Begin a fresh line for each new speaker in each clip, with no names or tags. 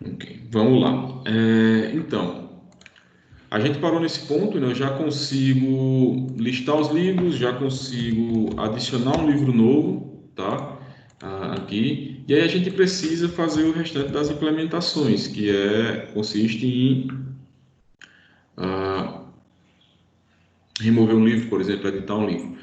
Ok, vamos lá. Então, a gente parou nesse ponto, né? Eu já consigo listar os livros, já consigo adicionar um livro novo, tá? Aqui. E aí a gente precisa fazer o restante das implementações, que consiste em remover um livro, por exemplo, editar um livro.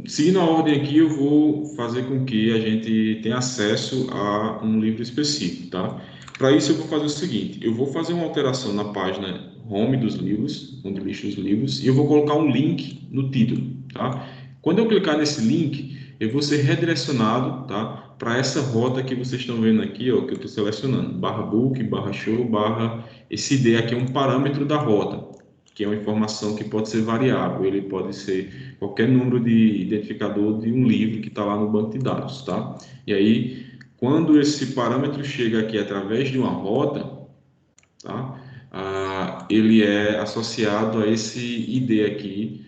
Seguindo a ordem aqui, eu vou fazer com que a gente tenha acesso a um livro específico, tá? Para isso, eu vou fazer o seguinte: eu vou fazer uma alteração na página home dos livros, onde listo os livros, e eu vou colocar um link no título, tá? Quando eu clicar nesse link, eu vou ser redirecionado, tá? Para essa rota que vocês estão vendo aqui, ó, que eu estou selecionando, barra book, barra show, barra esse ID aqui é um parâmetro da rota, que é uma informação que pode ser variável, ele pode ser qualquer número de identificador de um livro que está lá no banco de dados, tá? E aí, quando esse parâmetro chega aqui através de uma rota, tá? Ele é associado a esse ID aqui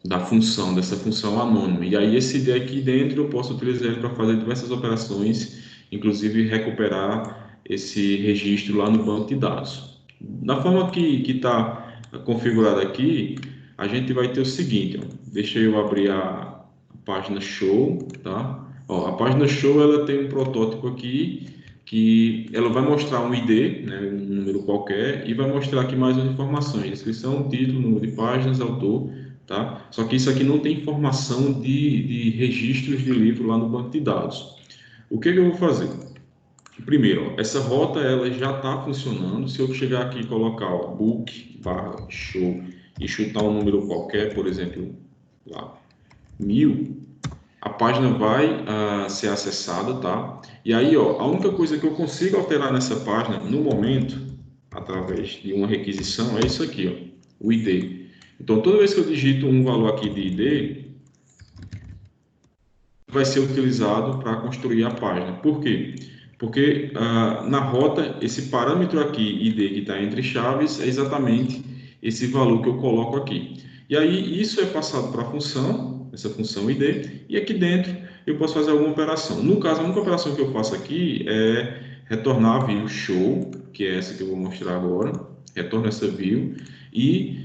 da função, dessa função anônima. E aí, esse ID aqui dentro eu posso utilizar ele para fazer diversas operações, inclusive recuperar esse registro lá no banco de dados. Da forma que está configurado aqui, a gente vai ter o seguinte, ó, deixa eu abrir a página show, tá? Ó, a página show ela tem um protótipo aqui que ela vai mostrar um ID, né, um número qualquer, e vai mostrar aqui mais umas informações: descrição, título, número de páginas, autor, tá? Só que isso aqui não tem informação de registros de livro lá no banco de dados. O que eu vou fazer? Primeiro, ó, essa rota ela já está funcionando. Se eu chegar aqui e colocar ó, book barra show e chutar um número qualquer, por exemplo, lá, 1000, a página vai ser acessada, tá? E aí, ó, a única coisa que eu consigo alterar nessa página, no momento, através de uma requisição, é isso aqui, ó, o ID. Então, toda vez que eu digito um valor aqui de ID, vai ser utilizado para construir a página. Por quê? Porque na rota, esse parâmetro aqui, ID, que está entre chaves, é exatamente esse valor que eu coloco aqui. E aí, isso é passado para a função, essa função ID, e aqui dentro eu posso fazer alguma operação. No caso, a única operação que eu faço aqui é retornar a view show, que é essa que eu vou mostrar agora. Retorno essa view e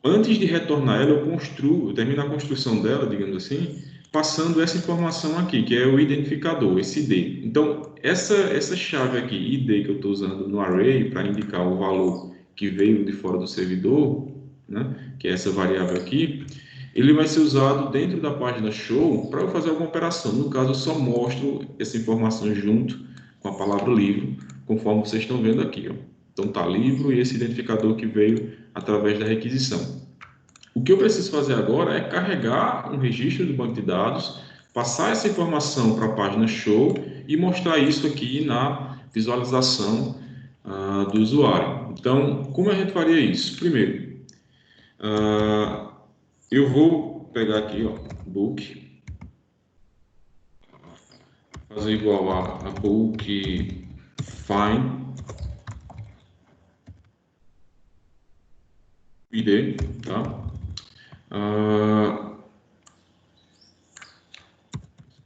antes de retornar ela, eu termino a construção dela, digamos assim, passando essa informação aqui, que é o identificador, esse ID. Então, essa chave aqui, ID, que eu estou usando no array para indicar o valor que veio de fora do servidor, né, que é essa variável aqui, ele vai ser usado dentro da página show para eu fazer alguma operação. No caso, eu só mostro essa informação junto com a palavra livro, conforme vocês estão vendo aqui, ó. Então, tá livro e esse identificador que veio através da requisição. O que eu preciso fazer agora é carregar um registro do banco de dados, passar essa informação para a página show e mostrar isso aqui na visualização do usuário. Então, como a gente faria isso? Primeiro, eu vou pegar aqui, ó, book, fazer igual a book find ID, tá?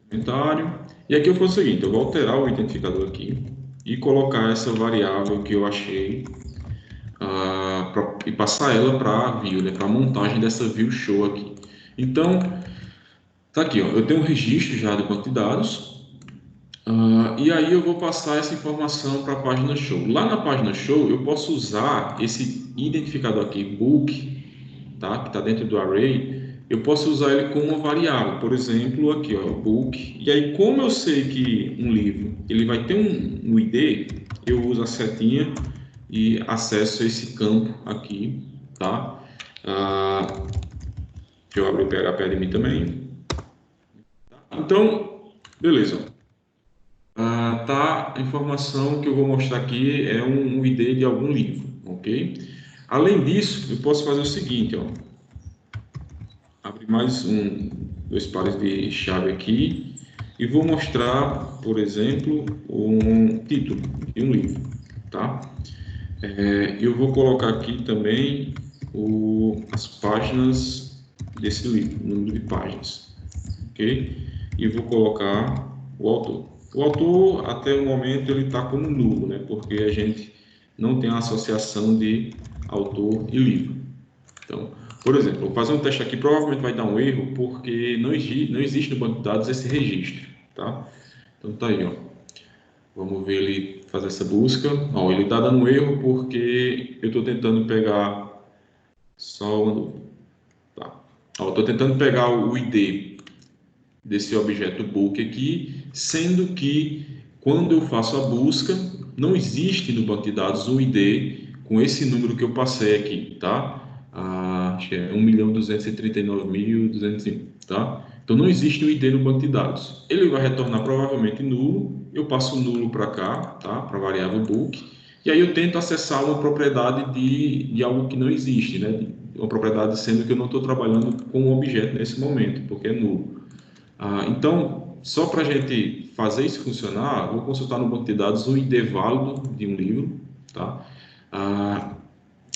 Comentário. E aqui eu faço o seguinte, eu vou alterar o identificador aqui e colocar essa variável que eu achei e passar ela para a view, né, para a montagem dessa view show aqui. Então, tá aqui, ó, eu tenho um registro já do banco de dados e aí eu vou passar essa informação para a página show. Lá na página show eu posso usar esse identificador aqui, book, tá, que está dentro do array, eu posso usar ele como uma variável, por exemplo, aqui, ó, book. E aí, como eu sei que um livro ele vai ter um ID, eu uso a setinha e acesso esse campo aqui, tá? Deixa eu abrir o PHP admin também. Então, beleza. Tá, a informação que eu vou mostrar aqui é um ID de algum livro, ok? Além disso, eu posso fazer o seguinte, ó. Abrir mais dois pares de chave aqui e vou mostrar, por exemplo, um título de um livro, tá? Eu vou colocar aqui também as páginas desse livro, o número de páginas, ok? E vou colocar o autor. O autor, até o momento, ele está como nulo, né? Porque a gente não tem a associação de autor e livro. Então, por exemplo, vou fazer um teste aqui, provavelmente vai dar um erro, porque não existe no banco de dados esse registro, tá? Então, tá aí, ó. Vamos ver ele fazer essa busca. Ó, ele está dando um erro porque eu estou tentando pegar só uma... Tá. Ó, estou tentando pegar o ID desse objeto book aqui, sendo que quando eu faço a busca, não existe no banco de dados um ID com esse número que eu passei aqui, tá? Acho que é 1.239.205, tá? Então não existe um ID no banco de dados. Ele vai retornar provavelmente nulo, eu passo nulo para cá, tá? Para a variável book, e aí eu tento acessar uma propriedade de algo que não existe, né? Uma propriedade sendo que eu não estou trabalhando com um objeto nesse momento, porque é nulo. Então, só para a gente fazer isso funcionar, vou consultar no banco de dados o ID válido de um livro, tá?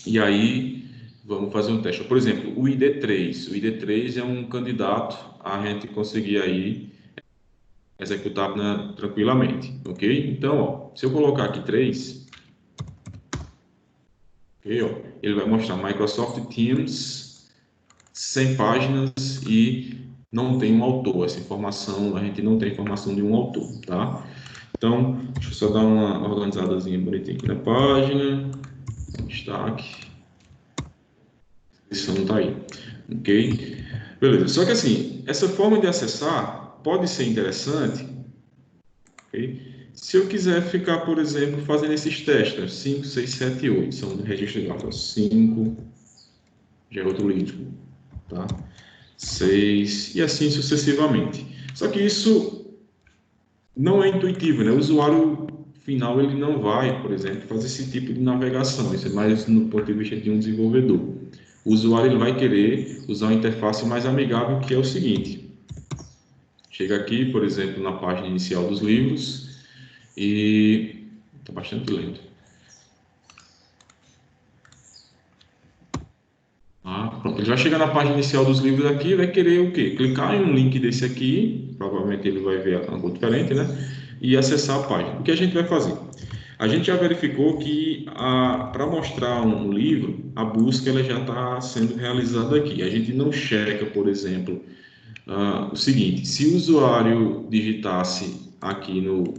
E aí, vamos fazer um teste. Por exemplo, o ID3. O ID3 é um candidato a gente conseguir aí executar tranquilamente, ok? Então, ó, se eu colocar aqui 3, ok, ó, ele vai mostrar Microsoft Teams, 100 páginas e não tem um autor. Essa informação, a gente não tem informação de um autor, tá? Então, deixa eu só dar uma organizadazinha bonitinha aqui na página, destaque, isso não tá aí, ok? Beleza, só que assim, essa forma de acessar pode ser interessante, ok? Se eu quiser ficar, por exemplo, fazendo esses testes, 5, 6, 7 e 8, são registros de dados, 5, já é outro livro, tá? 6 e assim sucessivamente. Só que isso não é intuitivo, né? O usuário final ele não vai, por exemplo, fazer esse tipo de navegação. Isso é mais no ponto de vista de um desenvolvedor. O usuário ele vai querer usar uma interface mais amigável, que é o seguinte: chega aqui, por exemplo, na página inicial dos livros e está bastante lento. Pronto, ele vai chegar na página inicial dos livros aqui e vai querer o quê? Clicar em um link desse aqui, provavelmente ele vai ver algo diferente, né? E acessar a página. O que a gente vai fazer? A gente já verificou que para mostrar um livro, a busca ela já está sendo realizada aqui. A gente não checa, por exemplo, o seguinte: se o usuário digitasse aqui no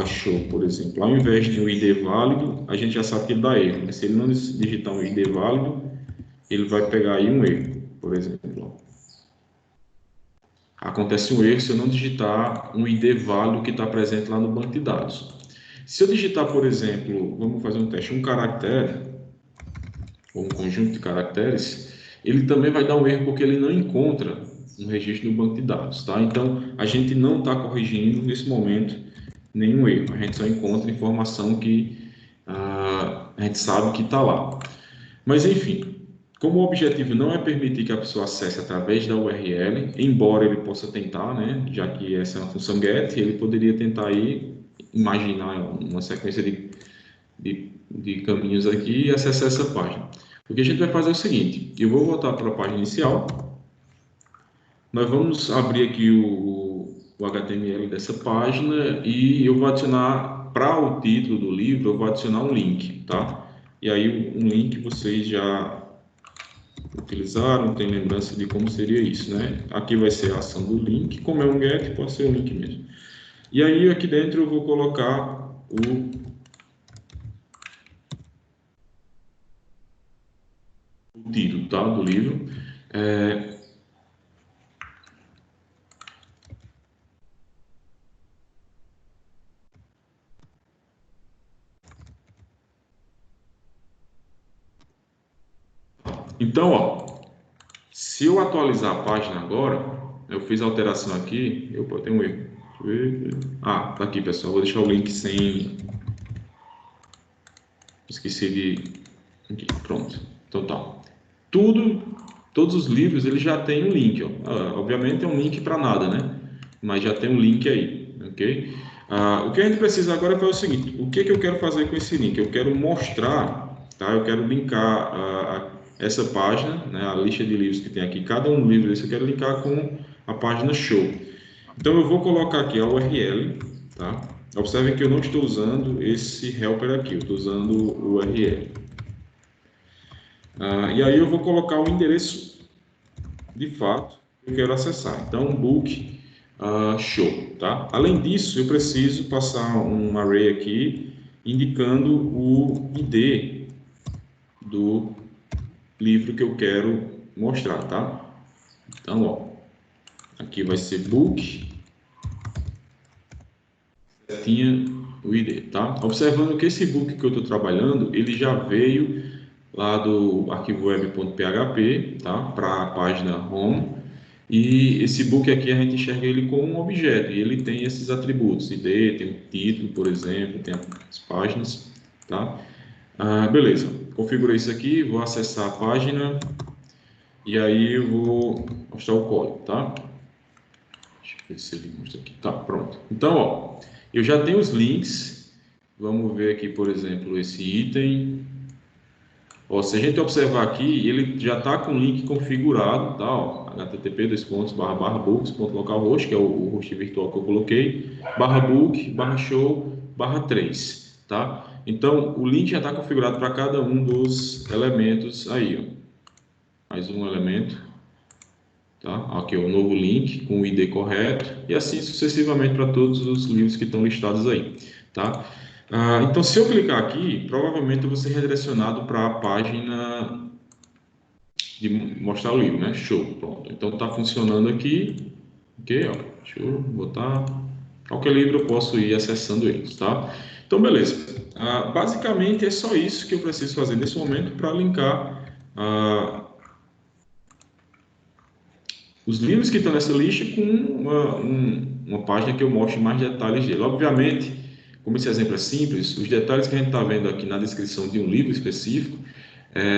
/show, por exemplo, ao invés de um ID válido, a gente já sabe que ele dá erro, né? Se ele não digitar um ID válido, ele vai pegar aí um erro, por exemplo. Acontece um erro se eu não digitar um ID válido que está presente lá no banco de dados. Se eu digitar, por exemplo, vamos fazer um teste, um caractere, ou um conjunto de caracteres, ele também vai dar um erro porque ele não encontra um registro no banco de dados, tá? Então, a gente não está corrigindo nesse momento nenhum erro, a gente só encontra informação que a gente sabe que está lá. Mas, enfim, como o objetivo não é permitir que a pessoa acesse através da URL, embora ele possa tentar, né, já que essa é uma função GET, ele poderia tentar aí imaginar uma sequência de caminhos aqui e acessar essa página. O que a gente vai fazer é o seguinte: eu vou voltar para a página inicial, nós vamos abrir aqui o HTML dessa página e eu vou adicionar, para o título do livro, eu vou adicionar um link, tá? E aí um link vocês já utilizaram, tem lembrança de como seria isso, né? Aqui vai ser a ação do link, como é um get, pode ser um link mesmo. E aí aqui dentro eu vou colocar o título, tá? Do livro. Então, ó, se eu atualizar a página agora, eu fiz a alteração aqui, eu tenho um erro. Tá aqui, pessoal, vou deixar o link sem... Esqueci de... Aqui, pronto. Então tá. Todos os livros, eles já têm um link, ó. Obviamente é um link para nada, né? Mas já tem um link aí, ok? O que a gente precisa agora é fazer o seguinte: o que eu quero fazer com esse link? Eu quero mostrar, tá? Eu quero linkar essa página, né? A lista de livros que tem aqui, cada um livro desse eu quero linkar com a página show. Então eu vou colocar aqui a URL, tá? Observem que eu não estou usando esse helper aqui, eu estou usando o URL. E aí eu vou colocar o endereço de fato que eu quero acessar. Então, book show, tá? Além disso, eu preciso passar um array aqui indicando o ID do livro que eu quero mostrar, tá? Então, ó, aqui vai ser book, tinha o ID, tá? Observando que esse book que eu estou trabalhando, ele já veio lá do arquivo web.php, tá? Para a página home. E esse book aqui a gente enxerga ele como um objeto e ele tem esses atributos, ID, tem um título, por exemplo, tem as páginas, tá? Beleza, configurei isso aqui, vou acessar a página e aí eu vou mostrar o código, tá? Deixa eu ver se ele mostra aqui. Tá, pronto. Então, ó, eu já tenho os links. Vamos ver aqui, por exemplo, esse item. Ó, se a gente observar aqui, ele já está com o link configurado, tá? Ó, http://books.localhost, que é o host virtual que eu coloquei, /book, /show, /3, tá? Então, o link já está configurado para cada um dos elementos aí, ó. Mais um elemento, tá? Aqui, ó, o novo link com o ID correto e assim sucessivamente para todos os livros que estão listados aí, tá? Então, se eu clicar aqui, provavelmente eu vou ser redirecionado para a página de mostrar o livro, né? Show, pronto. Então, está funcionando aqui, ok? Ó, deixa eu botar qualquer livro, eu posso ir acessando eles, tá? Então, beleza. Basicamente, é só isso que eu preciso fazer nesse momento para linkar os livros que estão nessa lista com uma página que eu mostre mais detalhes dele. Obviamente, como esse exemplo é simples, os detalhes que a gente está vendo aqui na descrição de um livro específico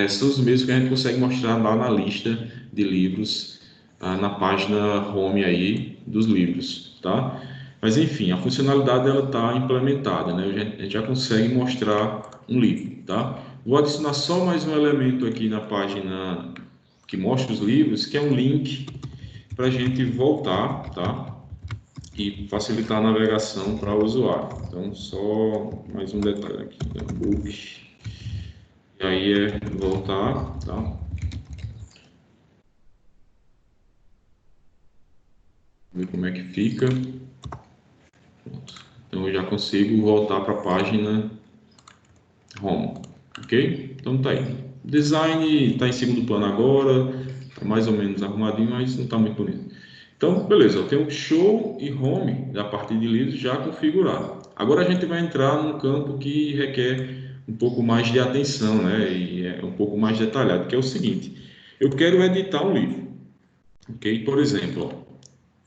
são os mesmos que a gente consegue mostrar lá na lista de livros, na página home aí dos livros, tá? Mas enfim, a funcionalidade ela está implementada, né? A gente já consegue mostrar um livro, tá? Vou adicionar só mais um elemento aqui na página que mostra os livros, que é um link para a gente voltar, tá? E facilitar a navegação para o usuário. Então, só mais um detalhe aqui, né? Book. E aí é voltar, tá? Ver como é que fica. Pronto. Então, eu já consigo voltar para a página home, ok? Então, tá aí. O design está em segundo plano agora, está mais ou menos arrumadinho, mas não está muito bonito. Então, beleza, eu tenho show e home da parte de livros já configurado. Agora a gente vai entrar num campo que requer um pouco mais de atenção, né? E é um pouco mais detalhado, que é o seguinte: eu quero editar um livro, ok? Por exemplo, ó,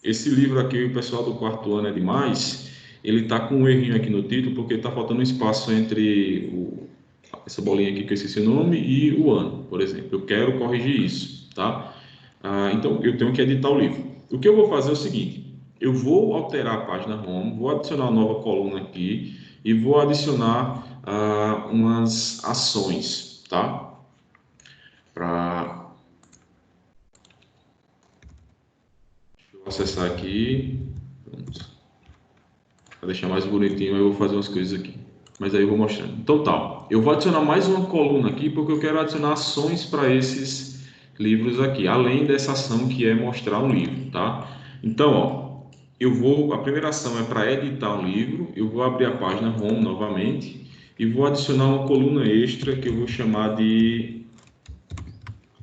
esse livro aqui, o pessoal do quarto ano é demais, ele está com um errinho aqui no título, porque está faltando um espaço entre essa bolinha aqui que eu esqueci o nome e o ano, por exemplo. Eu quero corrigir isso, tá? Então, eu tenho que editar o livro. O que eu vou fazer é o seguinte: eu vou alterar a página home, vou adicionar uma nova coluna aqui e vou adicionar umas ações, tá? Para acessar aqui, para deixar mais bonitinho, eu vou fazer umas coisas aqui. Mas aí eu vou mostrando. Então tá, eu vou adicionar mais uma coluna aqui porque eu quero adicionar ações para esses livros aqui, além dessa ação que é mostrar um livro, tá? Então, ó, a primeira ação é para editar um livro, eu vou abrir a página home novamente e vou adicionar uma coluna extra que eu vou chamar de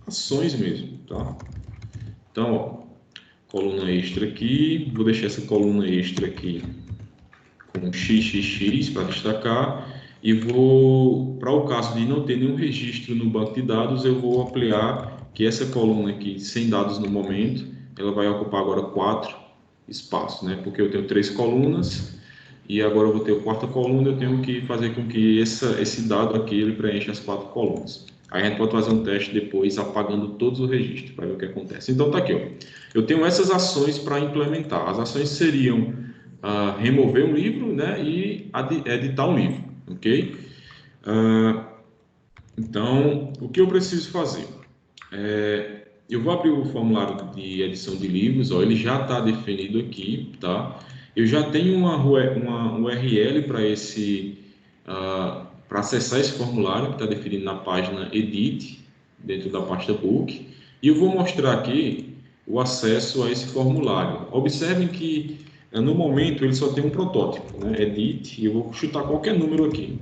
ações mesmo, tá? Então, ó, coluna extra aqui, vou deixar essa coluna extra aqui com XXX para destacar e vou, para o caso de não ter nenhum registro no banco de dados, eu vou ampliar que essa coluna aqui, sem dados no momento, ela vai ocupar agora 4 espaços, né? Porque eu tenho 3 colunas e agora eu vou ter a quarta coluna, eu tenho que fazer com que esse dado aqui ele preencha as 4 colunas. Aí a gente pode fazer um teste depois apagando todos os registros para ver o que acontece. Então tá aqui, ó. Eu tenho essas ações para implementar. As ações seriam remover um livro, né, e editar um livro, ok? Então, o que eu preciso fazer? Eu vou abrir o formulário de edição de livros, ó, ele já está definido aqui, tá? eu já tenho uma URL para para acessar esse formulário que está definido na página Edit, dentro da pasta Book, e eu vou mostrar aqui o acesso a esse formulário. Observem que no momento ele só tem um protótipo, né? Edit, e eu vou chutar qualquer número aqui,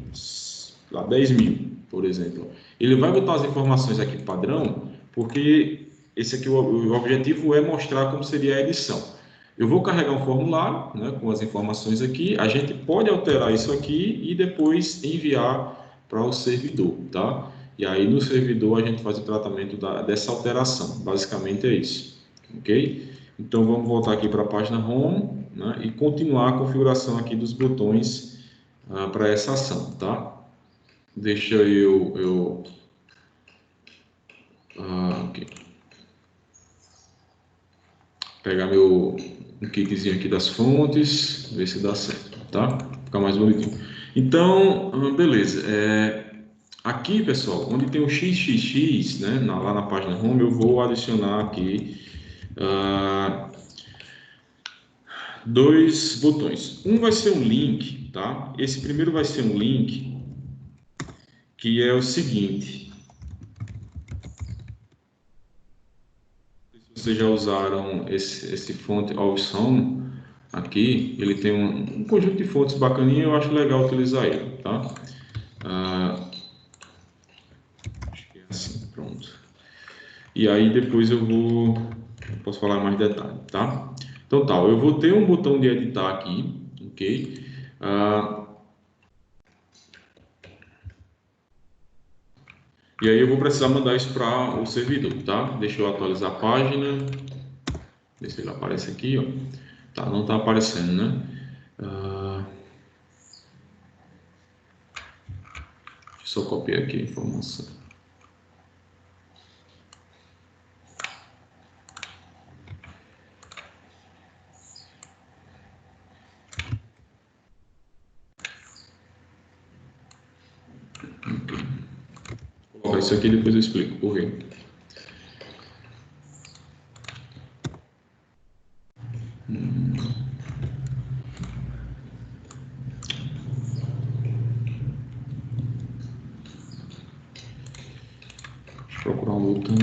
lá 10.000, por exemplo. Ele vai botar as informações aqui padrão, porque esse aqui, o objetivo é mostrar como seria a edição. Eu vou carregar um formulário, né, com as informações aqui. A gente pode alterar isso aqui e depois enviar para o servidor, tá? E aí no servidor a gente faz o tratamento dessa alteração. Basicamente é isso, ok? Então vamos voltar aqui para a página Home, né, e continuar a configuração aqui dos botões para essa ação, tá? Deixa eu ok, pegar um kitzinho aqui das fontes, ver se dá certo, tá? Ficar mais bonitinho. Então, beleza. Aqui, pessoal, onde tem o XXX, né, lá na página Home, eu vou adicionar aqui dois botões. Um vai ser um link, tá? Esse primeiro vai ser um link que é o seguinte. Vocês já usaram esse fonte Awesome aqui, ele tem um conjunto de fontes bacaninha, eu acho legal utilizar ele, tá? Acho que é assim, pronto. E aí depois eu posso falar mais detalhes, tá? Então tá, eu vou ter um botão de editar aqui, ok? E aí eu vou precisar mandar isso para o servidor, tá? Deixa eu atualizar a página, ver se ele aparece aqui, ó. Tá, não tá aparecendo, né? Deixa eu só copiar aqui a informação. Vou colocar isso aqui e depois eu explico por quê. Deixa eu procurar um botão.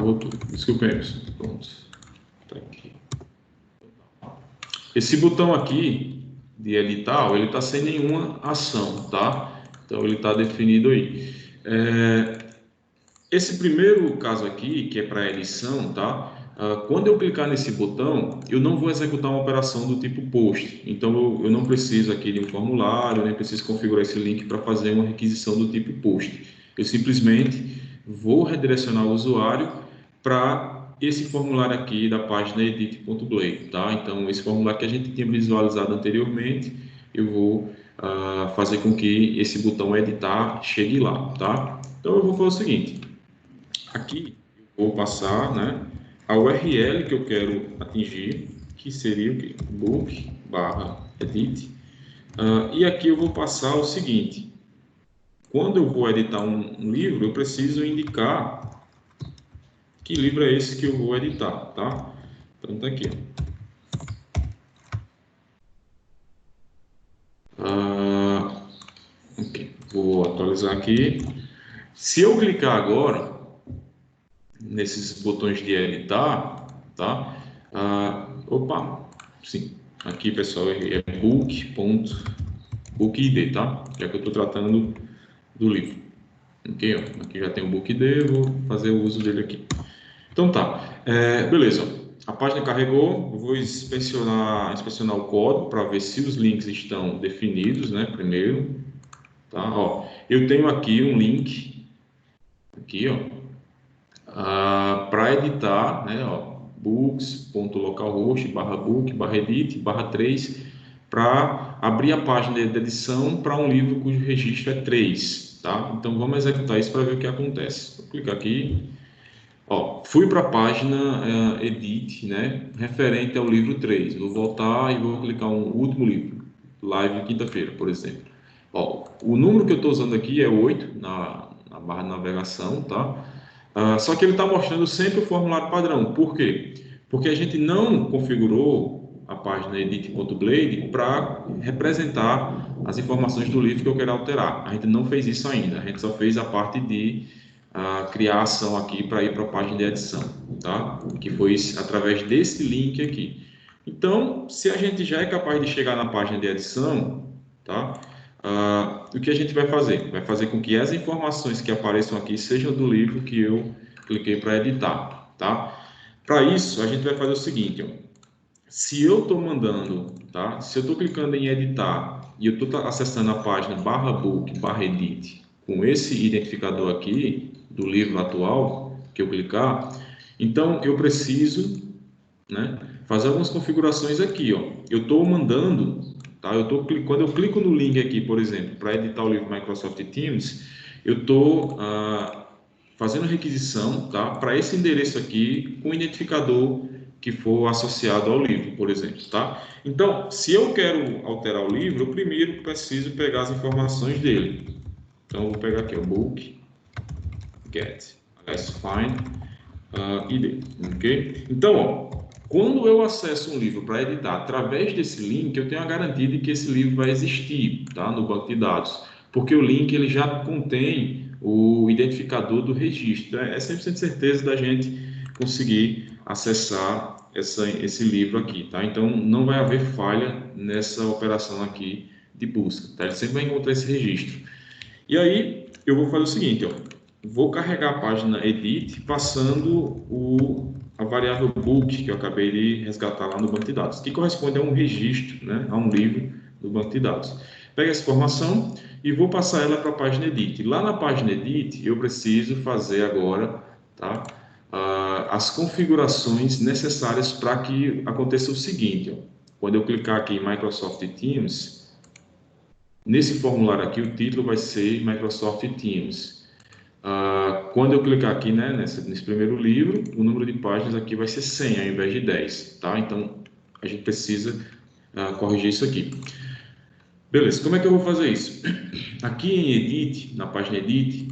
Voltou. Desculpa aí, pessoal. Pronto. Tá aqui. Esse botão aqui de editar, ele está sem nenhuma ação, tá? Então ele está definido aí. Esse primeiro caso aqui, que é para edição, tá? Quando eu clicar nesse botão, eu não vou executar uma operação do tipo post. Então eu não preciso aqui de um formulário, nem preciso configurar esse link para fazer uma requisição do tipo post. Eu simplesmente vou redirecionar o usuário para esse formulário aqui da página edit.blade, tá? Então esse formulário que a gente tinha visualizado anteriormente, eu vou fazer com que esse botão editar chegue lá, tá? Então eu vou fazer o seguinte. Aqui eu vou passar, né, a URL que eu quero atingir, que seria o quê? Book/edit. E aqui eu vou passar o seguinte: quando eu vou editar um livro, eu preciso indicar que livro é esse que eu vou editar, tá? Então tá aqui, ok. Vou atualizar aqui. Se eu clicar agora nesses botões de editar, tá? Opa, sim. Aqui, pessoal, é book.bookid, tá? Já que eu estou tratando do livro. Ok, ó. Aqui já tem o bookid, vou fazer o uso dele aqui. Então tá, beleza. A página carregou, eu vou inspecionar o código para ver se os links estão definidos, né? Primeiro, tá? Ó, eu tenho aqui um link, aqui, ó, para editar, né, ó, books.localhost/book/edit/3 para abrir a página de edição para um livro cujo registro é 3, tá? Então vamos executar isso para ver o que acontece. Vou clicar aqui, ó, fui para a página edit, né, referente ao livro 3. Vou voltar e vou clicar um último livro, live quinta-feira, por exemplo. Ó, o número que eu estou usando aqui é 8 na na barra de navegação, tá? Só que ele está mostrando sempre o formulário padrão. Por quê? Porque a gente não configurou a página edit.blade para representar as informações do livro que eu quero alterar. A gente não fez isso ainda. A gente só fez a parte de criar a ação aqui para ir para a página de edição, tá? Que foi através desse link aqui. Então, se a gente já é capaz de chegar na página de edição, tá? O que a gente vai fazer? Vai fazer com que as informações que apareçam aqui sejam do livro que eu cliquei para editar, tá? Para isso, a gente vai fazer o seguinte, ó. Se eu estou mandando, tá? Se eu estou clicando em editar e eu estou acessando a página /book/edit com esse identificador aqui do livro atual que eu clicar, então eu preciso, né, fazer algumas configurações aqui, ó. Eu estou mandando, tá? Quando eu clico no link aqui, por exemplo, para editar o livro Microsoft Teams, eu estou fazendo requisição, tá, para esse endereço aqui com o identificador que for associado ao livro, por exemplo, tá? Então, se eu quero alterar o livro, eu primeiro preciso pegar as informações dele. Então, eu vou pegar aqui o book, get, find, id, ok? Então, ó, quando eu acesso um livro para editar através desse link, eu tenho a garantia de que esse livro vai existir, tá, no banco de dados, porque o link ele já contém o identificador do registro. É 100% certeza da gente conseguir acessar esse livro aqui, tá? Então, não vai haver falha nessa operação aqui de busca, tá? Ele sempre vai encontrar esse registro. E aí, eu vou fazer o seguinte, ó. Vou carregar a página edit passando a variável book que eu acabei de resgatar lá no banco de dados, que corresponde a um registro, né, a um livro do banco de dados. Pego essa informação e vou passar ela para a página edit. Lá na página edit eu preciso fazer agora, tá, as configurações necessárias para que aconteça o seguinte, ó. Quando eu clicar aqui em Microsoft Teams, nesse formulário aqui o título vai ser Microsoft Teams. Quando eu clicar aqui, né, nesse primeiro livro, o número de páginas aqui vai ser 100 ao invés de 10, tá? Então, a gente precisa corrigir isso aqui. Beleza, como é que eu vou fazer isso? Aqui em Edit, na página Edit,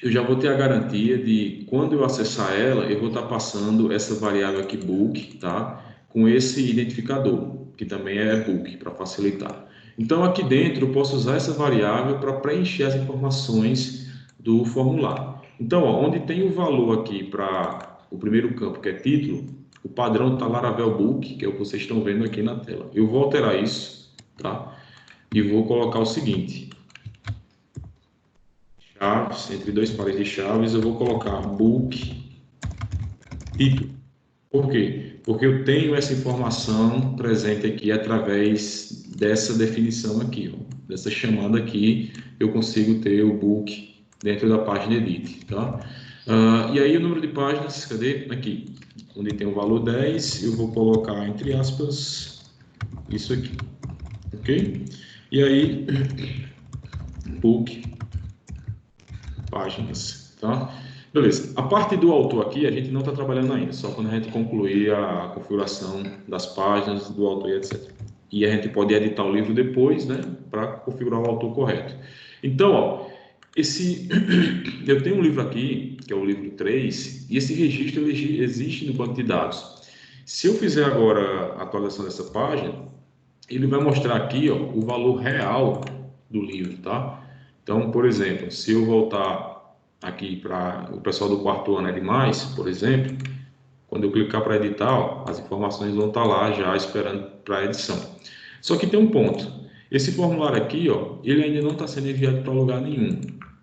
eu já vou ter a garantia de, quando eu acessar ela, eu vou estar passando essa variável aqui, book, tá? Com esse identificador, que também é book, para facilitar. Então, aqui dentro, eu posso usar essa variável para preencher as informações do formulário. Então, ó, onde tem o valor aqui para o primeiro campo, que é título, o padrão está Laravel Book, que é o que vocês estão vendo aqui na tela. Eu vou alterar isso, tá? E vou colocar o seguinte: chaves, entre dois parênteses chaves, eu vou colocar book título. Por quê? Porque eu tenho essa informação presente aqui através dessa definição aqui, ó, dessa chamada aqui, eu consigo ter o book dentro da página edit, tá? E aí o número de páginas, cadê? Aqui, onde tem o valor 10, eu vou colocar entre aspas isso aqui, ok? E aí, book páginas, tá? Beleza. A parte do autor aqui a gente não está trabalhando ainda, só quando a gente concluir a configuração das páginas do autor e etc. E a gente pode editar o livro depois, né, para configurar o autor correto. Então, ó, eu tenho um livro aqui, que é o livro 3, e esse registro existe no banco de dados. Se eu fizer agora a atualização dessa página, ele vai mostrar aqui, ó, o valor real do livro, tá? Então, por exemplo, se eu voltar aqui para o pessoal do quarto ano é demais, por exemplo, quando eu clicar para editar, ó, as informações vão estar lá já esperando para a edição. Só que tem um ponto. Esse formulário aqui, ó, ele ainda não está sendo enviado para lugar nenhum,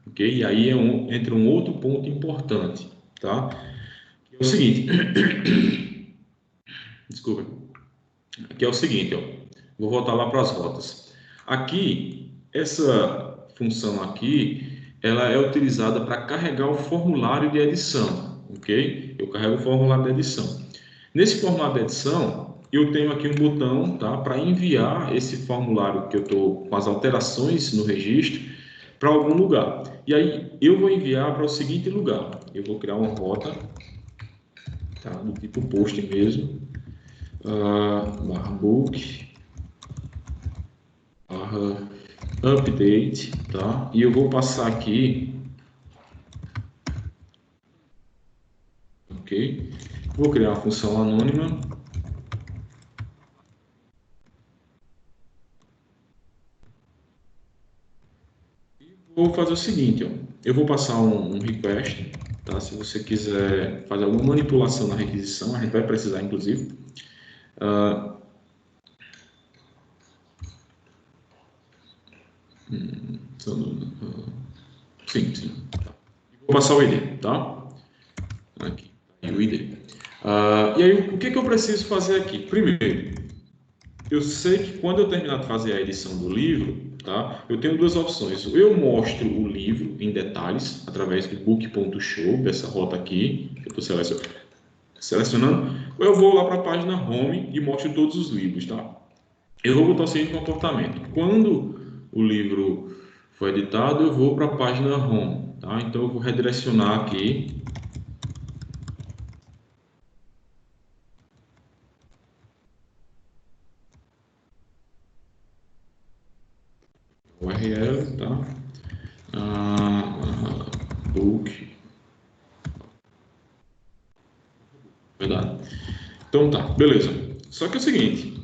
ok? E aí entra um outro ponto importante, tá? Que é o seguinte, desculpa, que é o seguinte, ó, vou voltar lá para as rotas. Aqui, essa função aqui, ela é utilizada para carregar o formulário de edição, ok? Eu carrego o formulário de edição. Nesse formulário de edição, eu tenho aqui um botão, tá, para enviar esse formulário que eu estou com as alterações no registro para algum lugar. E aí eu vou enviar para o seguinte lugar. Eu vou criar uma rota, tá, do tipo post mesmo, /book /update, tá? E eu vou passar aqui ok? Vou criar uma função anônima. E vou fazer o seguinte, ó. Eu vou passar um request, tá? Se você quiser fazer alguma manipulação na requisição, a gente vai precisar, inclusive. Sim, sim. Vou passar o ID, tá? Aqui, o ID. E aí, o que eu preciso fazer aqui? Primeiro, eu sei que quando eu terminar de fazer a edição do livro, tá? Eu tenho duas opções. Eu mostro o livro em detalhes, através do book.show, dessa rota aqui, que eu estou selecionando, ou eu vou lá para a página home e mostro todos os livros, tá? Eu vou botar o seguinte comportamento. Quando o livro for editado, eu vou para a página home, tá? Então eu vou redirecionar aqui o URL, tá? Book, verdade. Então tá, beleza. Só que é o seguinte,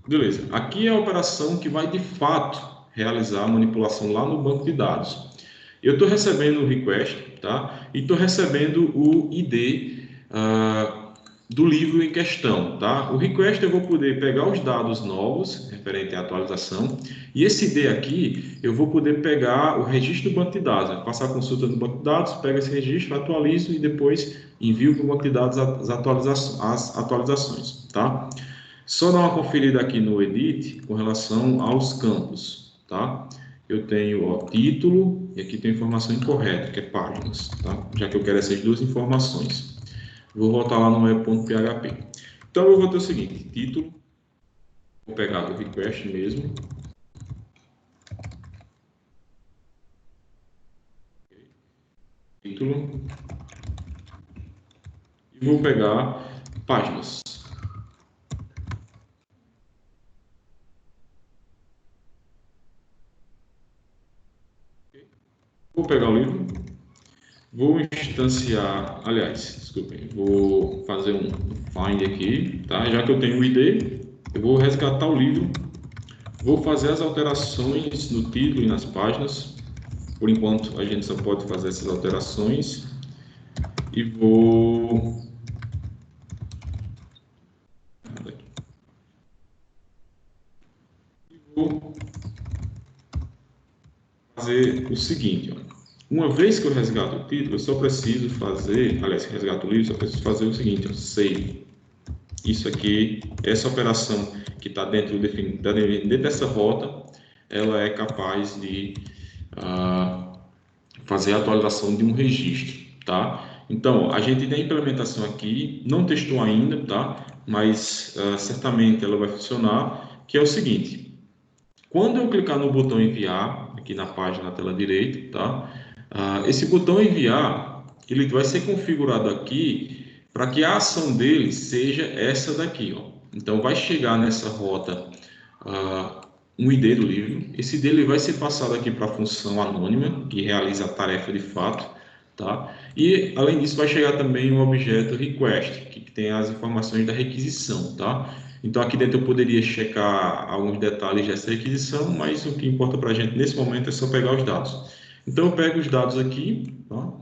beleza, aqui é a operação que vai de fato realizar a manipulação lá no banco de dados. Eu estou recebendo o request, tá? E estou recebendo o ID do livro em questão, tá? O request eu vou poder pegar os dados novos referente à atualização e esse ID aqui eu vou poder pegar o registro do banco de dados, passar a consulta no banco de dados, pego esse registro, atualizo e depois envio para o banco de dados as atualizações, tá? Só dar uma conferida aqui no edit com relação aos campos, tá? Eu tenho ó, título e aqui tem informação incorreta, que é páginas, tá? Já que eu quero essas duas informações. Vou voltar lá no web.php. Então eu vou ter o seguinte, título, vou pegar do request mesmo, título, e vou pegar páginas. Vou pegar o livro, vou instanciar, aliás, desculpem, vou fazer um find aqui, tá? Já que eu tenho o ID, eu vou resgatar o livro, vou fazer as alterações no título e nas páginas. Por enquanto, a gente só pode fazer essas alterações e vou fazer o seguinte, ó. Uma vez que eu resgato o título, eu só preciso fazer, aliás, que resgato o livro, só preciso fazer o seguinte, ó, save. Isso aqui, essa operação que está dentro dessa rota, ela é capaz de fazer a atualização de um registro, tá? Então, a gente tem a implementação aqui, não testou ainda, tá? Mas certamente ela vai funcionar, que é o seguinte, quando eu clicar no botão enviar, aqui na página na tela direita, tá? Esse botão enviar, ele vai ser configurado aqui para que a ação dele seja essa daqui, ó. Então, vai chegar nessa rota um ID do livro. Esse ID ele vai ser passado aqui para a função anônima, que realiza a tarefa de fato, tá? E, além disso, vai chegar também um objeto request, que tem as informações da requisição, tá? Então, aqui dentro eu poderia checar alguns detalhes dessa requisição, mas o que importa para a gente nesse momento é só pegar os dados. Então, eu pego os dados aqui, tá?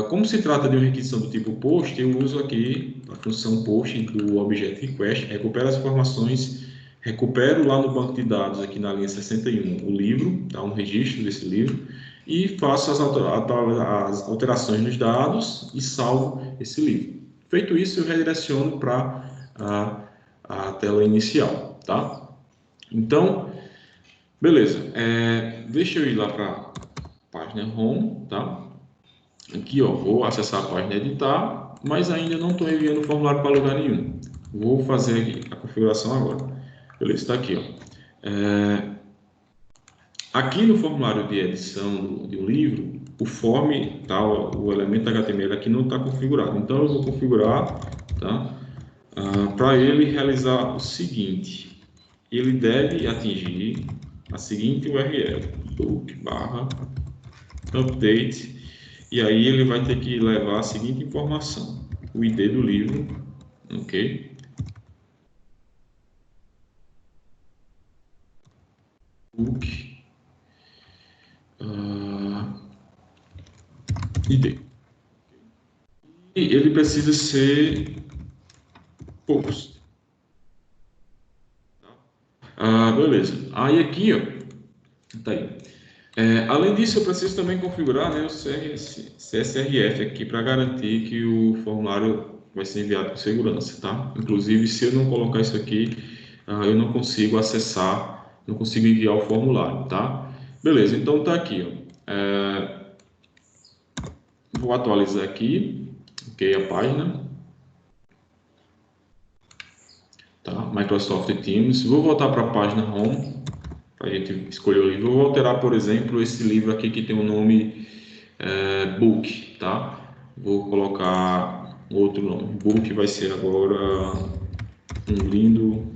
Como se trata de uma requisição do tipo POST, eu uso aqui a função POST do objeto request, recupero as informações, recupero lá no banco de dados, aqui na linha 61, o livro, tá? Um registro desse livro, e faço as alterações nos dados e salvo esse livro. Feito isso, eu redireciono para a tela inicial, tá? Então, beleza. Deixa eu ir lá para a página Home, tá? Aqui, ó, vou acessar a página editar, mas ainda não estou enviando o formulário para lugar nenhum. Vou fazer aqui a configuração agora. Beleza, está aqui, ó. Aqui no formulário de edição de um livro, o form, tá, o elemento HTML aqui não está configurado. Então, eu vou configurar, tá, para ele realizar o seguinte. Ele deve atingir a seguinte URL, book/update, e aí ele vai ter que levar a seguinte informação. o ID do livro, ok? Book ID. E ele precisa ser post. Beleza. Aí aqui, ó, tá aí. Além disso, eu preciso também configurar, né, o CSRF aqui para garantir que o formulário vai ser enviado com segurança, tá? Inclusive, se eu não colocar isso aqui, eu não consigo acessar, não consigo enviar o formulário, tá? Beleza, então tá aqui, ó. Vou atualizar aqui, ok, a página, tá? Microsoft Teams. Vou voltar para a página Home, para a gente escolher o livro. Vou alterar, por exemplo, esse livro aqui que tem o nome Book, tá? Vou colocar outro nome. Book vai ser agora um lindo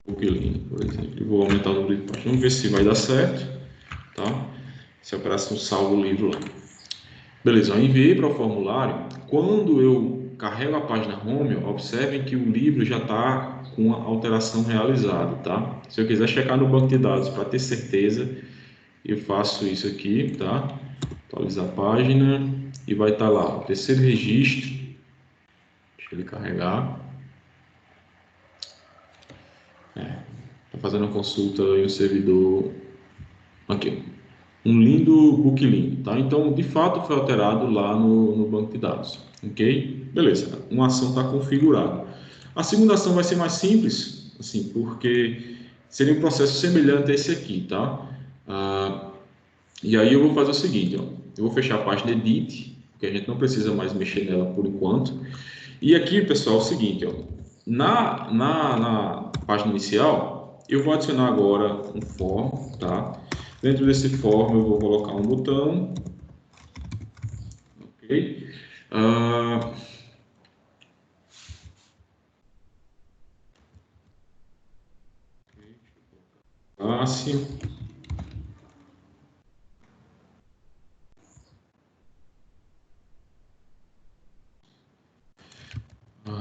book lindo, por exemplo. Eu vou aumentar o número de páginas. Vamos ver se vai dar certo, tá? Se aparece um salvo o livro lá. Beleza, eu enviei para o formulário. Quando eu carrego a página Home, observem que o livro já está com a alteração realizada, tá? Se eu quiser checar no banco de dados para ter certeza, eu faço isso aqui, tá? Atualizar a página e vai estar lá, o terceiro registro. Deixa ele carregar. Está fazendo uma consulta em um servidor. Aqui, um lindo book lindo, tá? Então, de fato, foi alterado lá no banco de dados, ok? Beleza, uma ação está configurada. A segunda ação vai ser mais simples, assim, porque seria um processo semelhante a esse aqui, tá? E aí eu vou fazer o seguinte, ó, eu vou fechar a página Edit, porque a gente não precisa mais mexer nela por enquanto. E aqui, pessoal, é o seguinte, ó, na página inicial, eu vou adicionar agora um form, tá? Dentro desse form eu vou colocar um botão, ok? Fácil.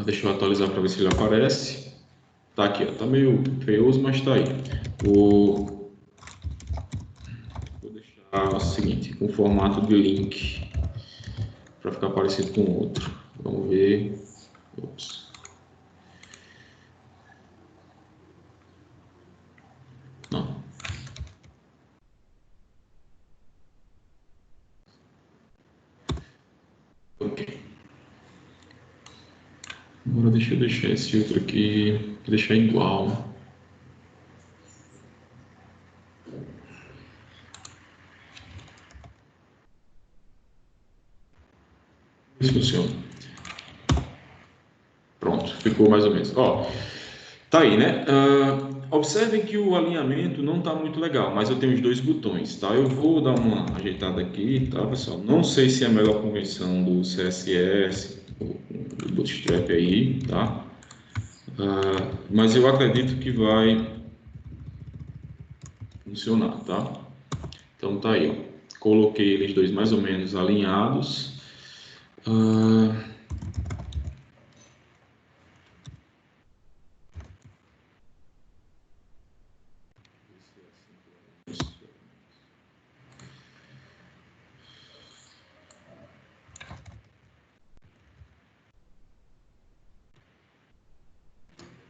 Deixa eu atualizar para ver se ele aparece. Tá aqui, ó, tá meio feioso, mas tá aí. Vou deixar o seguinte, com formato de link, para ficar parecido com o outro. Vamos ver. Ops. Não. Ok. Agora deixa eu deixar esse outro aqui, deixar igual. Ver se funciona. Pronto, ficou mais ou menos. Ó, tá aí, né? Observem que o alinhamento não está muito legal, mas eu tenho os dois botões, tá? Eu vou dar uma ajeitada aqui, tá, pessoal? Não sei se é a melhor convenção do CSS, do Bootstrap aí, tá? Mas eu acredito que vai funcionar, tá? Então tá aí, ó. Coloquei eles dois mais ou menos alinhados.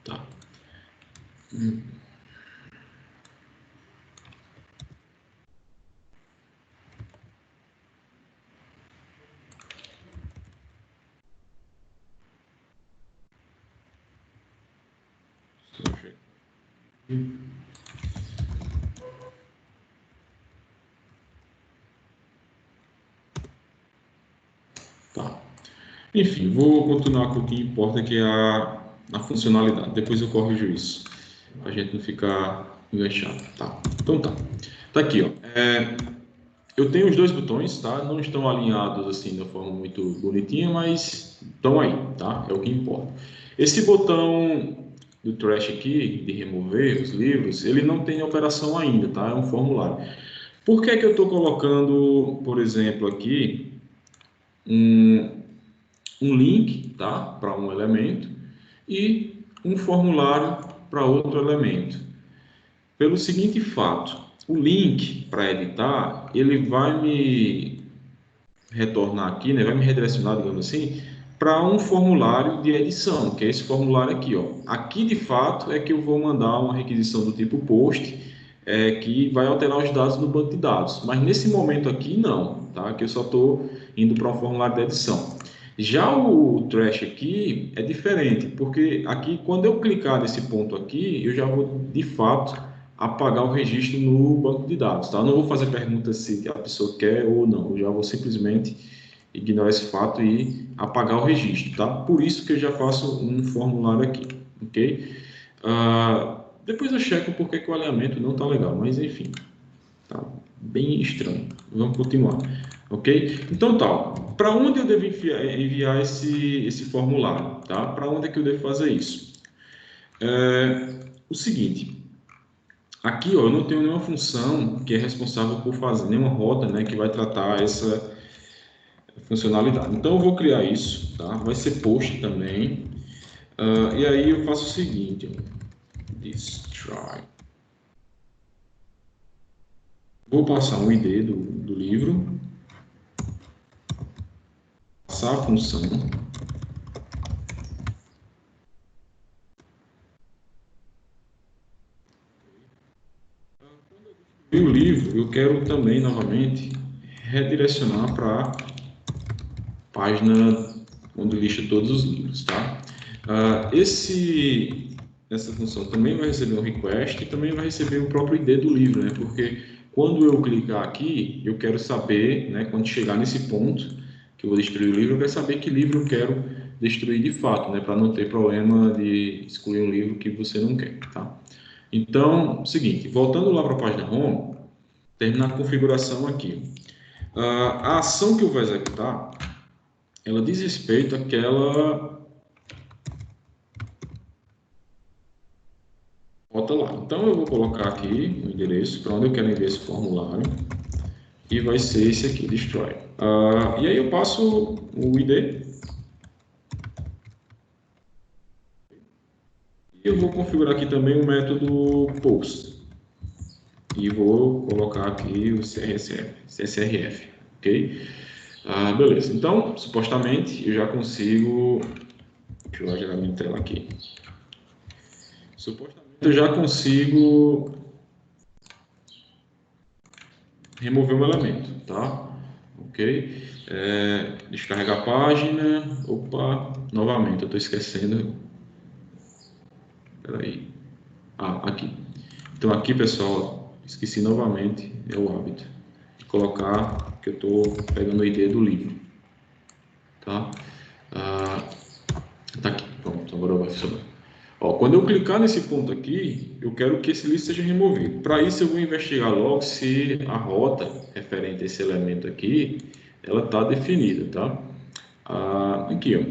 Tá. Tá. Enfim, vou continuar com o que importa, que é a funcionalidade. Depois eu corrijo isso, para a gente não ficar enganchado. Tá. Então tá. Tá aqui, ó. Eu tenho os dois botões, tá? Não estão alinhados assim de uma forma muito bonitinha, mas estão aí, tá? É o que importa. Esse botão do trash aqui, de remover os livros, ele não tem operação ainda, tá? É um formulário. Por que que eu estou colocando, por exemplo, aqui um link, tá, para um elemento e um formulário para outro elemento. Pelo seguinte fato, o link para editar, ele vai me retornar aqui, né, vai me redirecionar, digamos assim, para um formulário de edição, que é esse formulário aqui, ó. Aqui, de fato, é que eu vou mandar uma requisição do tipo POST, que vai alterar os dados no banco de dados. Mas nesse momento aqui, não, tá? Que eu só estou indo para um formulário de edição. Já o trash aqui é diferente, porque aqui, quando eu clicar nesse ponto aqui, eu já vou, de fato, apagar o registro no banco de dados, tá? Eu não vou fazer pergunta se a pessoa quer ou não, eu já vou simplesmente ignorar esse fato e apagar o registro, tá? Por isso que eu já faço um formulário aqui, ok? Depois eu checo porque que o alinhamento não está legal, mas enfim, tá bem estranho. Vamos continuar, ok? Então tá, para onde eu devo enviar esse formulário, tá? Para onde é que eu devo fazer isso? O seguinte, aqui, ó, eu não tenho nenhuma função que é responsável por fazer, nenhuma rota, né, que vai tratar essa funcionalidade. Então, eu vou criar isso, tá? Vai ser post também. E aí eu faço o seguinte, ó, destroy. Vou passar um ID do livro, passar a função. E o livro, eu quero também, novamente, redirecionar para a página onde lista todos os livros, tá? Essa função também vai receber um request e também vai receber o próprio ID do livro, né? Porque quando eu clicar aqui, eu quero saber, né? Quando chegar nesse ponto que eu vou destruir o livro, eu quero saber que livro eu quero destruir de fato, né? Para não ter problema de excluir um livro que você não quer, tá? Então, seguinte, voltando lá para a página Home, terminar a configuração aqui. A ação que eu vou executar, ela diz respeito àquela rota lá. Então, eu vou colocar aqui o endereço para onde eu quero enviar esse formulário e vai ser esse aqui, destroy. E aí eu passo o ID e eu vou configurar aqui também o método post e vou colocar aqui o CSRF, ok? Beleza, então, supostamente, eu já consigo... Deixa eu gerar minha tela aqui. Supostamente, eu já consigo remover um elemento, tá? Ok? Descarregar a página. Opa, novamente, eu estou esquecendo. Peraí. Aqui. Então, aqui, pessoal, esqueci novamente, é o hábito de colocar que eu estou pegando a ideia do livro, tá? Tá aqui, pronto, agora vai funcionar. Ó, quando eu clicar nesse ponto aqui, eu quero que esse list seja removido. Para isso, eu vou investigar logo se a rota referente a esse elemento aqui, ela está definida, tá? Aqui, ó.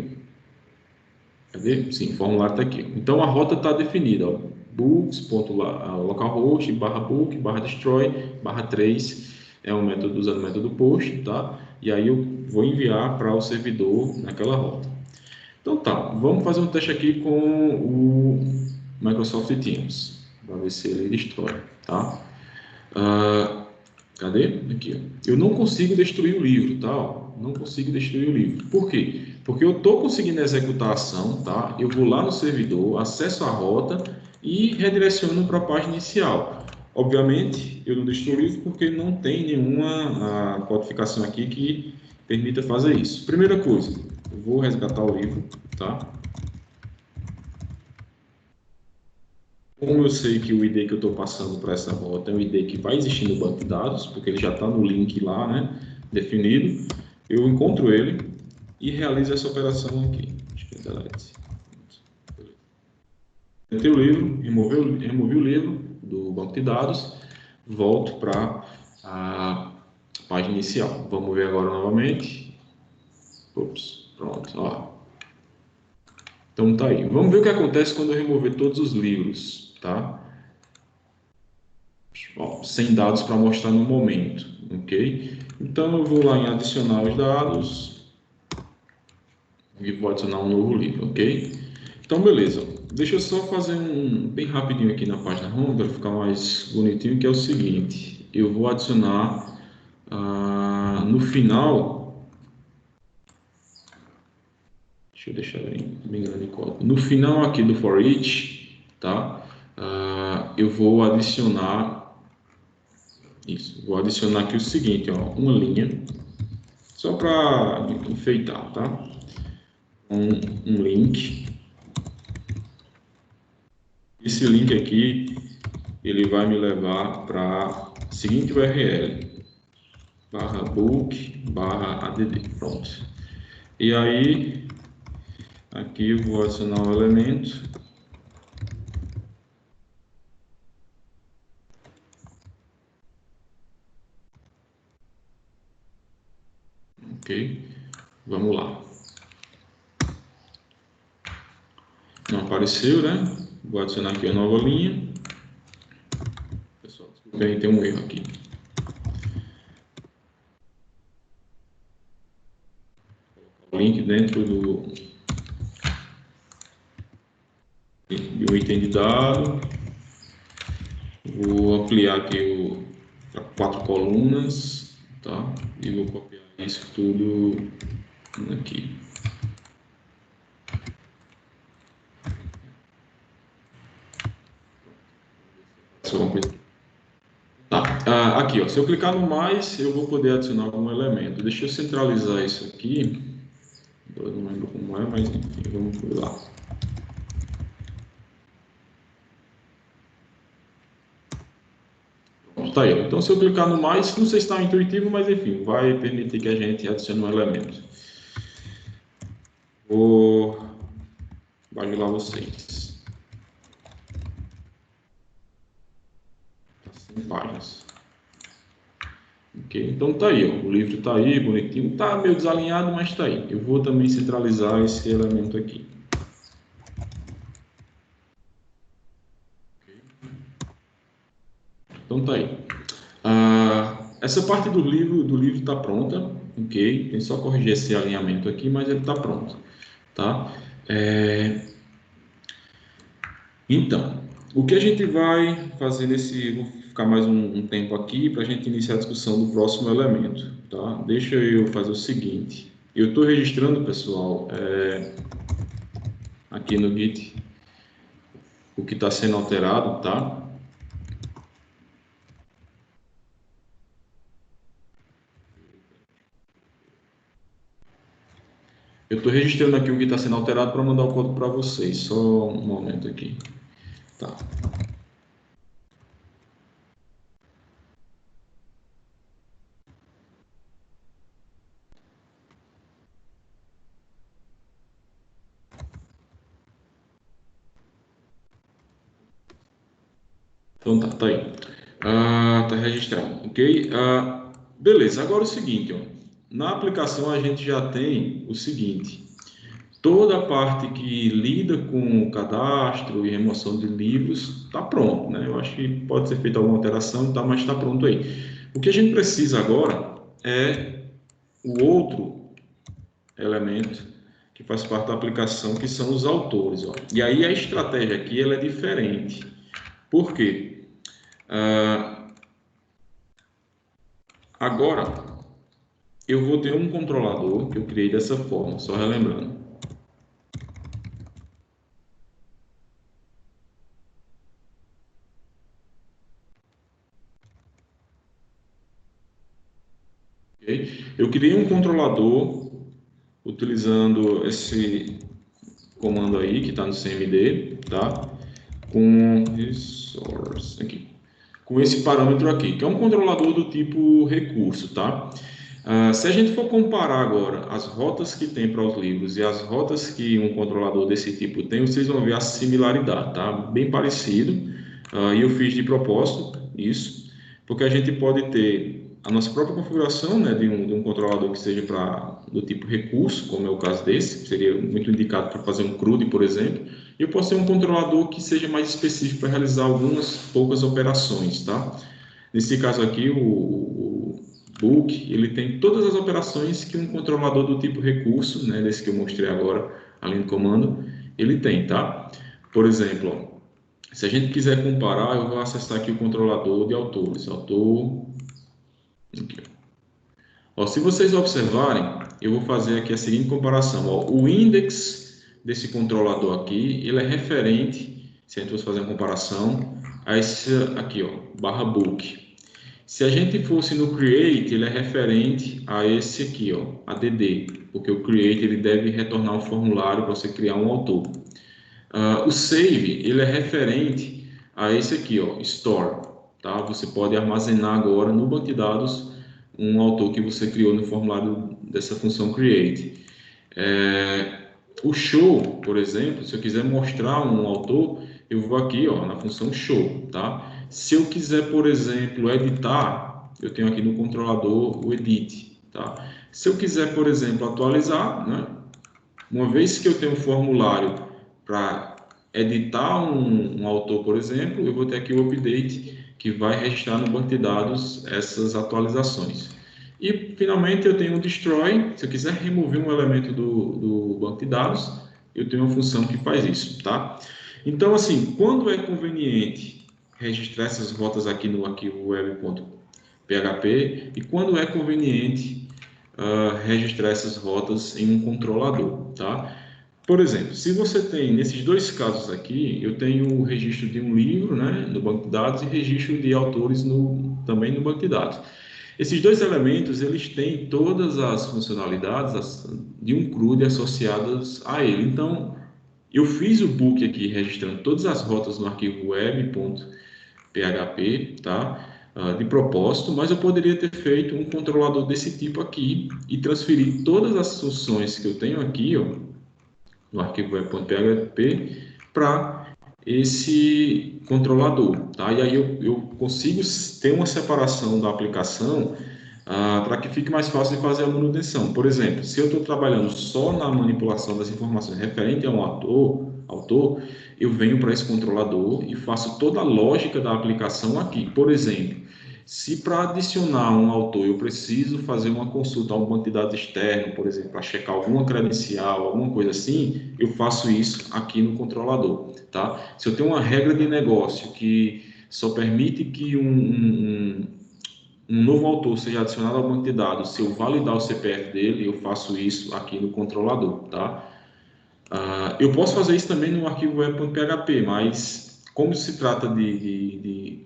Cadê? Sim, o formulário está aqui. Então, a rota está definida, ó. Books.localhost, barra book, barra destroy, barra 3 é um método usando o método post, tá? E aí eu vou enviar para o servidor naquela rota. Então tá, vamos fazer um teste aqui com o Microsoft Teams, para ver se ele destrói, tá? Cadê? Aqui, ó. Eu não consigo destruir o livro, tá? Não consigo destruir o livro. Por quê? Porque eu estou conseguindo executar a ação, tá? Eu vou lá no servidor, acesso a rota e redireciono para a página inicial. Obviamente, eu não destruo o livro porque não tem nenhuma codificação aqui que permita fazer isso. Primeira coisa, eu vou resgatar o livro, tá? Como eu sei que o ID que eu estou passando para essa rota é um ID que vai existir no banco de dados, porque ele já está no link lá, né, definido, eu encontro ele e realizo essa operação aqui. Acho que é delete. Deletei o livro, removi o livro do banco de dados, volto para a página inicial. Vamos ver agora novamente. Ops, pronto, ó. Então tá aí. Vamos ver o que acontece quando eu remover todos os livros, tá? Ó, sem dados para mostrar no momento, ok? Então eu vou lá em adicionar os dados, e vou adicionar um novo livro, ok? Então, beleza. Deixa eu só fazer um bem rapidinho aqui na página home para ficar mais bonitinho, que é o seguinte. Eu vou adicionar no final. Deixa eu deixar bem grande o código. No final aqui do for each, tá? Eu vou adicionar isso. Vou adicionar aqui o seguinte, ó, uma linha, só para enfeitar, tá? Um link. Esse link aqui, ele vai me levar para a seguinte URL, /book/add. Pronto. E aí, aqui eu vou adicionar um elemento. Ok, vamos lá. Não apareceu, né? Vou adicionar aqui a nova linha. Pessoal, desculpa aí, tem um erro aqui. O link dentro do item de dado. Vou ampliar aqui para 4 colunas, tá? E vou copiar isso tudo aqui. Tá, aqui, ó, se eu clicar no mais, eu vou poder adicionar algum elemento. Deixa eu centralizar isso aqui. Eu não lembro como é, mas enfim, vamos por lá. Tá aí. Então, se eu clicar no mais, não sei se está intuitivo, mas enfim, vai permitir que a gente adicione um elemento. Vou lá vocês. Tá 100 páginas. Ok, então tá aí, ó. O livro tá aí, bonitinho. Tá meio desalinhado, mas tá aí. Eu vou também centralizar esse elemento aqui. Então tá aí. Essa parte do livro está pronta, ok? Tem só corrigir esse alinhamento aqui, mas ele está pronto, tá? Então, o que a gente vai fazer vou ficar mais um tempo aqui para a gente iniciar a discussão do próximo elemento, tá? Deixa eu fazer o seguinte. Eu estou registrando, pessoal, aqui no Git o que está sendo alterado, tá? Eu estou registrando aqui o que está sendo alterado para mandar o código para vocês. Só um momento aqui. Tá. Então tá aí. Tá registrado, ok? Beleza, agora é o seguinte, ó. Na aplicação a gente já tem o seguinte. Toda a parte que lida com o cadastro e remoção de livros está pronto, né? Eu acho que pode ser feita alguma alteração e tal, mas está pronto aí. O que a gente precisa agora é o outro elemento que faz parte da aplicação, que são os autores, ó. E aí a estratégia aqui ela é diferente. Por quê? Agora, eu vou ter um controlador que eu criei dessa forma, só relembrando. Okay? Eu criei um controlador utilizando esse comando aí que está no CMD, tá? Com resource aqui, com esse parâmetro aqui, que é um controlador do tipo recurso, tá? Se a gente for comparar agora as rotas que tem para os livros e as rotas que um controlador desse tipo tem, vocês vão ver a similaridade, tá? Bem parecido. E eu fiz de propósito isso, porque a gente pode ter a nossa própria configuração, né, de um controlador que seja do tipo recurso, como é o caso desse, que seria muito indicado para fazer um CRUD, por exemplo. E eu posso ter um controlador que seja mais específico para realizar algumas poucas operações, tá? Nesse caso aqui, book, ele tem todas as operações que um controlador do tipo recurso, né, desse que eu mostrei agora, ali no comando, ele tem, tá? Por exemplo, ó, se a gente quiser comparar, eu vou acessar aqui o controlador de autores. Autor, aqui, ó. Ó, se vocês observarem, eu vou fazer aqui a seguinte comparação. Ó, o index desse controlador aqui, ele é referente, se a gente fosse fazer uma comparação, a esse aqui, ó, barra book. Se a gente fosse no create, ele é referente a esse aqui, ó, add, porque o create ele deve retornar um formulário para você criar um autor. O save, ele é referente a esse aqui, ó, store, tá? Você pode armazenar agora no banco de dados um autor que você criou no formulário dessa função create. O show, por exemplo, se eu quiser mostrar um autor, eu vou aqui, ó, na função show, tá? Se eu quiser, por exemplo, editar, eu tenho aqui no controlador o edit, tá? Se eu quiser, por exemplo, atualizar, né? Uma vez que eu tenho um formulário para editar um autor, por exemplo, eu vou ter aqui o update que vai registrar no banco de dados essas atualizações. E, finalmente, eu tenho o destroy. Se eu quiser remover um elemento do banco de dados, eu tenho uma função que faz isso, tá? Então, assim, quando é conveniente registrar essas rotas aqui no arquivo web.php e quando é conveniente registrar essas rotas em um controlador, tá? Por exemplo, se você tem, nesses dois casos aqui, eu tenho o registro de um livro, né, no banco de dados e registro de autores também no banco de dados. Esses dois elementos, eles têm todas as funcionalidades de um CRUD associadas a ele. Então, eu fiz o book aqui registrando todas as rotas no arquivo web.php, tá? De propósito, mas eu poderia ter feito um controlador desse tipo aqui e transferir todas as funções que eu tenho aqui, ó, no arquivo web.php para esse controlador, tá? E aí eu consigo ter uma separação da aplicação para que fique mais fácil de fazer a manutenção. Por exemplo, se eu estou trabalhando só na manipulação das informações referente a um autor, eu venho para esse controlador e faço toda a lógica da aplicação aqui. Por exemplo, se para adicionar um autor eu preciso fazer uma consulta a um banco de dados externo, por exemplo, para checar alguma credencial, alguma coisa assim, eu faço isso aqui no controlador, tá? Se eu tenho uma regra de negócio que só permite que um novo autor seja adicionado ao banco de dados, se eu validar o CPF dele, eu faço isso aqui no controlador, tá? Eu posso fazer isso também no arquivo web.php, mas como se trata de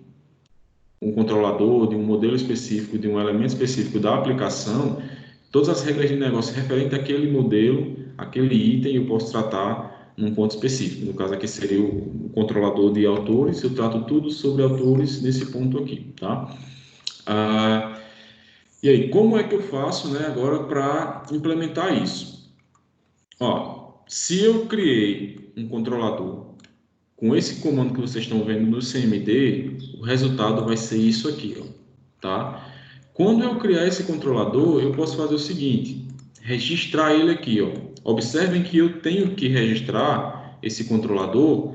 um controlador, de um modelo específico, de um elemento específico da aplicação, todas as regras de negócio referentes àquele modelo, aquele item, eu posso tratar num ponto específico. No caso aqui seria o controlador de autores, eu trato tudo sobre autores nesse ponto aqui, tá? E aí, como é que eu faço, né, agora para implementar isso? Ó, se eu criei um controlador com esse comando que vocês estão vendo no CMD, o resultado vai ser isso aqui, ó, tá? Quando eu criar esse controlador, eu posso fazer o seguinte, registrar ele aqui, ó. Observem que eu tenho que registrar esse controlador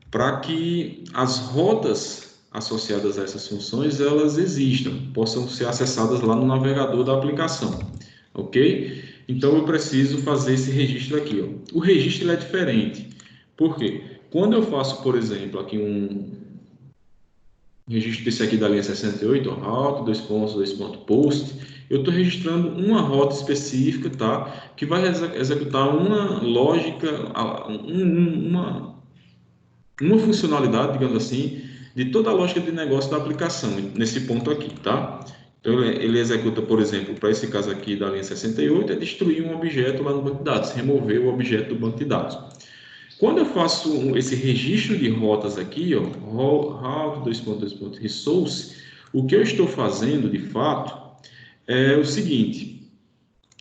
para que as rotas associadas a essas funções, elas existam, possam ser acessadas lá no navegador da aplicação, ok? Então, eu preciso fazer esse registro aqui, ó. O registro ele é diferente, por quê? Quando eu faço, por exemplo, aqui um registro desse aqui da linha 68, ó, route, post, eu estou registrando uma rota específica, tá? Que vai executar uma lógica, uma funcionalidade, digamos assim, de toda a lógica de negócio da aplicação, nesse ponto aqui, tá? Então, ele executa, por exemplo, para esse caso aqui da linha 68, é destruir um objeto lá no banco de dados, remover o objeto do banco de dados. Quando eu faço esse registro de rotas aqui, ó, route, resource, o que eu estou fazendo, de fato, é o seguinte,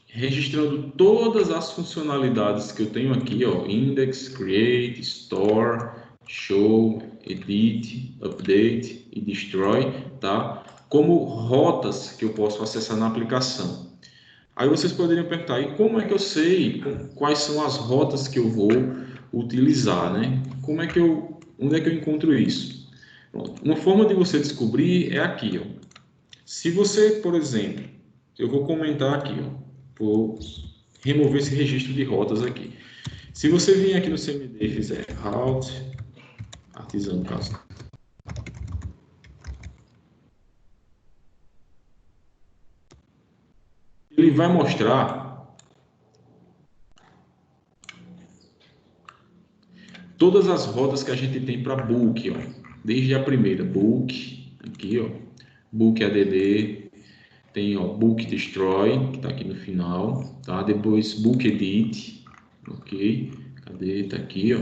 registrando todas as funcionalidades que eu tenho aqui, ó, index, create, store, show, edit, update e destroy, tá? Como rotas que eu posso acessar na aplicação. Aí vocês poderiam perguntar, e como é que eu sei quais são as rotas que eu vou utilizar, né? Onde é que eu encontro isso? Uma forma de você descobrir é aqui, ó. Se você, por exemplo, Eu vou comentar aqui, ó. Vou remover esse registro de rotas aqui. Se você vir aqui no CMD e fizer route, artesão no caso, ele vai mostrar todas as rotas que a gente tem para book, ó. Desde a primeira, book, aqui, ó, book ADD, tem, ó, book destroy, que está aqui no final, tá? Depois book edit, ok? Cadê? Tá aqui, ó.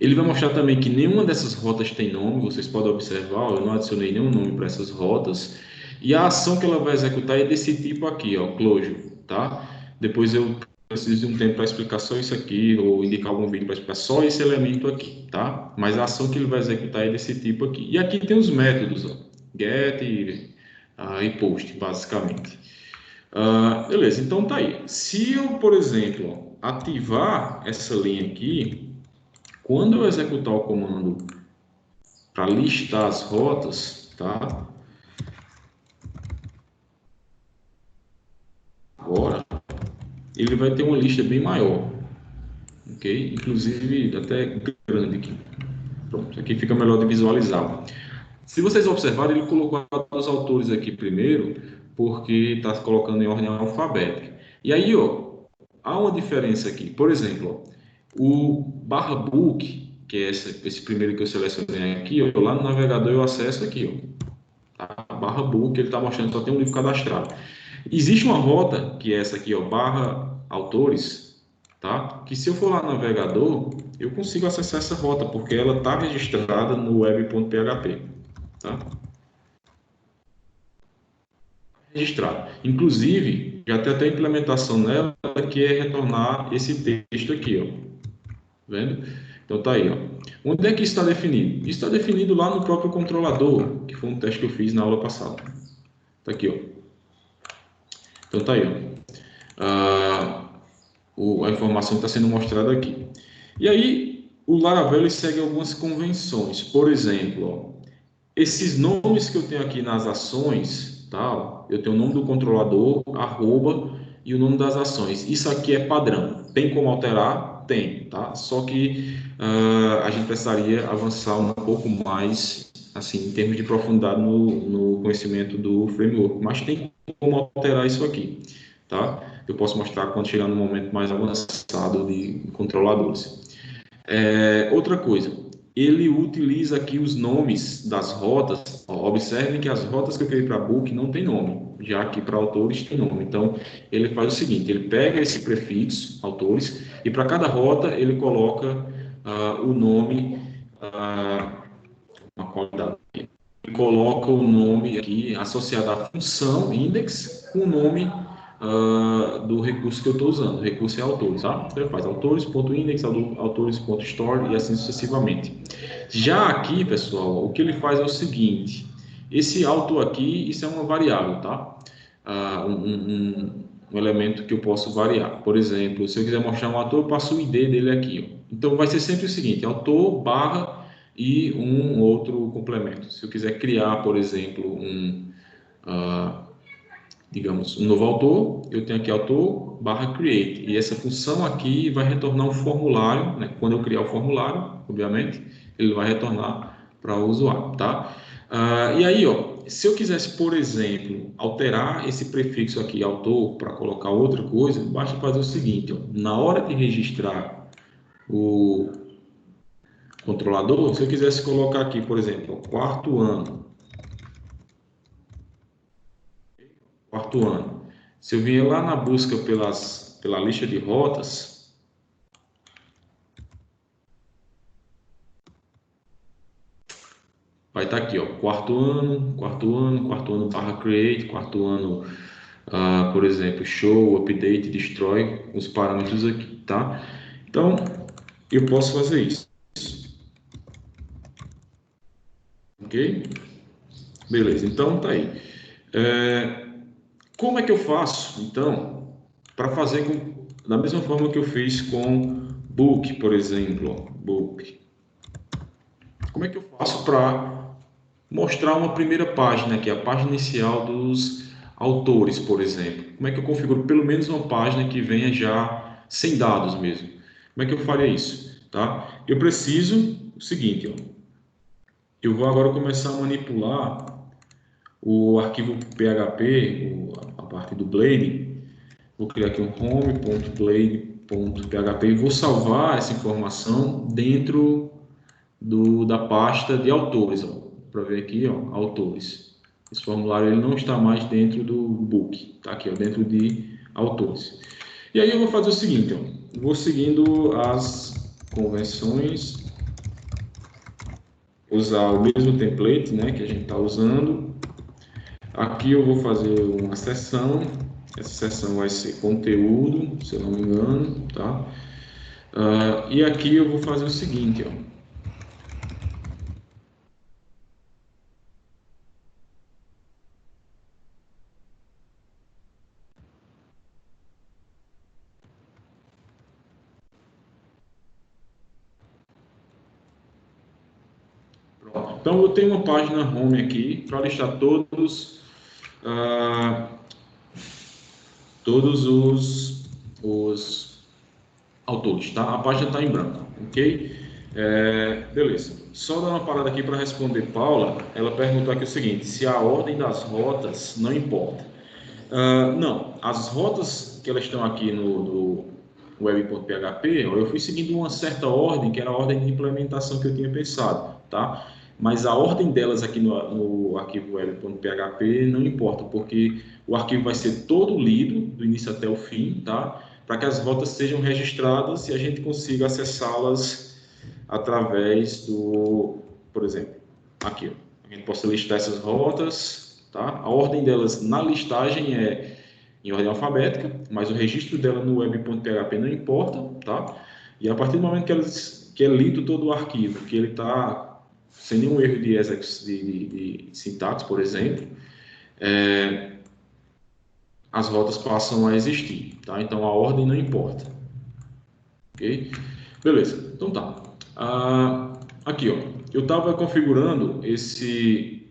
Ele vai mostrar também que nenhuma dessas rotas tem nome, vocês podem observar, eu não adicionei nenhum nome para essas rotas. E a ação que ela vai executar é desse tipo aqui, ó, closure, tá? Depois eu preciso de um tempo para explicar só isso aqui, ou indicar algum vídeo para explicar só esse elemento aqui, tá? Mas a ação que ele vai executar é desse tipo aqui. E aqui tem os métodos, ó, get e post, basicamente. Beleza, então tá aí. Se eu, por exemplo, ativar essa linha aqui, quando eu executar o comando para listar as rotas, tá? Agora, ele vai ter uma lista bem maior, ok? Inclusive até grande aqui. Pronto, aqui fica melhor de visualizar. Se vocês observarem, ele colocou os autores aqui primeiro, porque está colocando em ordem alfabética. E aí, ó, há uma diferença aqui. Por exemplo, ó, o barra book, que é esse primeiro que eu selecionei aqui, ó, lá no navegador eu acesso aqui, ó. Tá? Barra book, ele está mostrando que só tem um livro cadastrado. Existe uma rota, que é essa aqui, ó, barra autores, tá? Que se eu for lá no navegador, eu consigo acessar essa rota, porque ela está registrada no web.php, tá? Registrado. Inclusive, já tem até implementação nela, que é retornar esse texto aqui, ó. Vendo? Então tá aí, ó. Onde é que isso está definido? Isso está definido lá no próprio controlador, que foi um teste que eu fiz na aula passada. Tá aqui, ó. Então tá aí, ó. A informação está sendo mostrada aqui. E aí, o Laravel ele segue algumas convenções. Por exemplo, ó, esses nomes que eu tenho aqui nas ações, tá? Eu tenho o nome do controlador, arroba e o nome das ações. Isso aqui é padrão. Tem como alterar? Tem, tá? Só que a gente precisaria avançar um pouco mais, assim, em termos de profundidade no conhecimento do framework. Mas tem como alterar isso aqui, tá? Eu posso mostrar quando chegar no momento mais avançado de controladores. Outra coisa, ele utiliza aqui os nomes das rotas. Ó, observem que as rotas que eu criei para book não tem nome, já que para autores tem nome. Então, ele faz o seguinte, ele pega esse prefixo, autores, e para cada rota ele coloca o nome, uma qualidade. Ele coloca o nome aqui associado à função index com o nome do recurso que eu estou usando. O recurso é autores, tá? Então ele faz autores.index, autores.store e assim sucessivamente. Já aqui, pessoal, o que ele faz é o seguinte: esse auto aqui, isso é uma variável, tá? Um elemento que eu posso variar. Por exemplo, se eu quiser mostrar um autor, eu passo o ID dele aqui. Ó. Então vai ser sempre o seguinte: autor barra e um outro complemento. Se eu quiser criar, por exemplo, digamos, um novo autor, eu tenho aqui autor barra create, e essa função aqui vai retornar um formulário, né? Quando eu criar o formulário, obviamente, ele vai retornar para o usuário, tá? E aí, ó, se eu quisesse, por exemplo, alterar esse prefixo aqui, autor, para colocar outra coisa, basta fazer o seguinte, ó, na hora de registrar o controlador, se eu quisesse colocar aqui, por exemplo, quarto ano. Se eu vier lá na busca pela lista de rotas, vai estar aqui, ó, quarto ano barra create, quarto ano, por exemplo, show, update, destroy, os parâmetros aqui, tá? Então, eu posso fazer isso, ok? Beleza, então tá aí. Como é que eu faço, então, para fazer da mesma forma que eu fiz com book, por exemplo, ó, book. Como é que eu faço para mostrar uma primeira página aqui, a página inicial dos autores, por exemplo. Como é que eu configuro pelo menos uma página que venha já sem dados mesmo? Como é que eu faria isso? Tá? Eu preciso o seguinte, ó. Eu vou agora começar a manipular o arquivo PHP, a parte do Blade. Vou criar aqui um home.blade.php e vou salvar essa informação dentro da pasta de autores, para ver aqui, ó, autores. Esse formulário ele não está mais dentro do book, tá aqui, ó, dentro de autores. E aí eu vou fazer o seguinte, ó, vou seguindo as convenções, usar o mesmo template, né, que a gente está usando. Aqui eu vou fazer uma seção, essa seção vai ser conteúdo, se eu não me engano, tá? E aqui eu vou fazer o seguinte, ó. Então, eu tenho uma página home aqui para listar ah, todos os autores, tá? A página está em branco, ok? Beleza. Só dar uma parada aqui para responder Paula. Ela perguntou aqui o seguinte: se a ordem das rotas não importa. Não, as rotas que elas estão aqui no web.php, eu fui seguindo uma certa ordem, que era a ordem de implementação que eu tinha pensado, tá? Mas a ordem delas aqui no arquivo web.php não importa, porque o arquivo vai ser todo lido, do início até o fim, tá? Para que as rotas sejam registradas e a gente consiga acessá-las através por exemplo, aqui, ó. A gente possa listar essas rotas, tá? A ordem delas na listagem é em ordem alfabética, mas o registro dela no web.php não importa, tá? E a partir do momento que é lido todo o arquivo, que ele está sem nenhum erro de sintaxe, por exemplo, as rotas passam a existir, tá? Então a ordem não importa, ok? Beleza, então tá. Aqui, ó, eu estava configurando esse.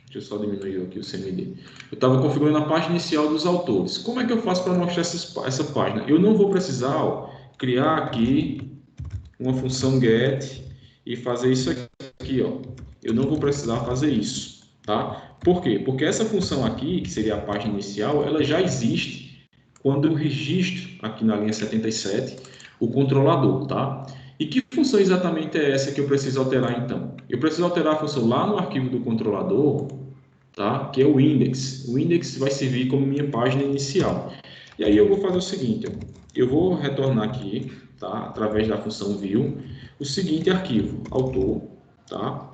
Deixa eu só diminuir aqui o CMD. Eu estava configurando a página inicial dos autores. Como é que eu faço para mostrar essa página? Eu não vou precisar, ó, criar aqui uma função get e fazer isso aqui, ó. Eu não vou precisar fazer isso, tá? Por quê? Porque essa função aqui, que seria a página inicial, ela já existe quando eu registro aqui na linha 77 o controlador, tá? E que função exatamente é essa que eu preciso alterar então? Eu preciso alterar a função lá no arquivo do controlador, tá? Que é o index. O index vai servir como minha página inicial. E aí eu vou fazer o seguinte, ó. Eu vou retornar aqui, tá? Através da função view, o seguinte arquivo, autor, tá?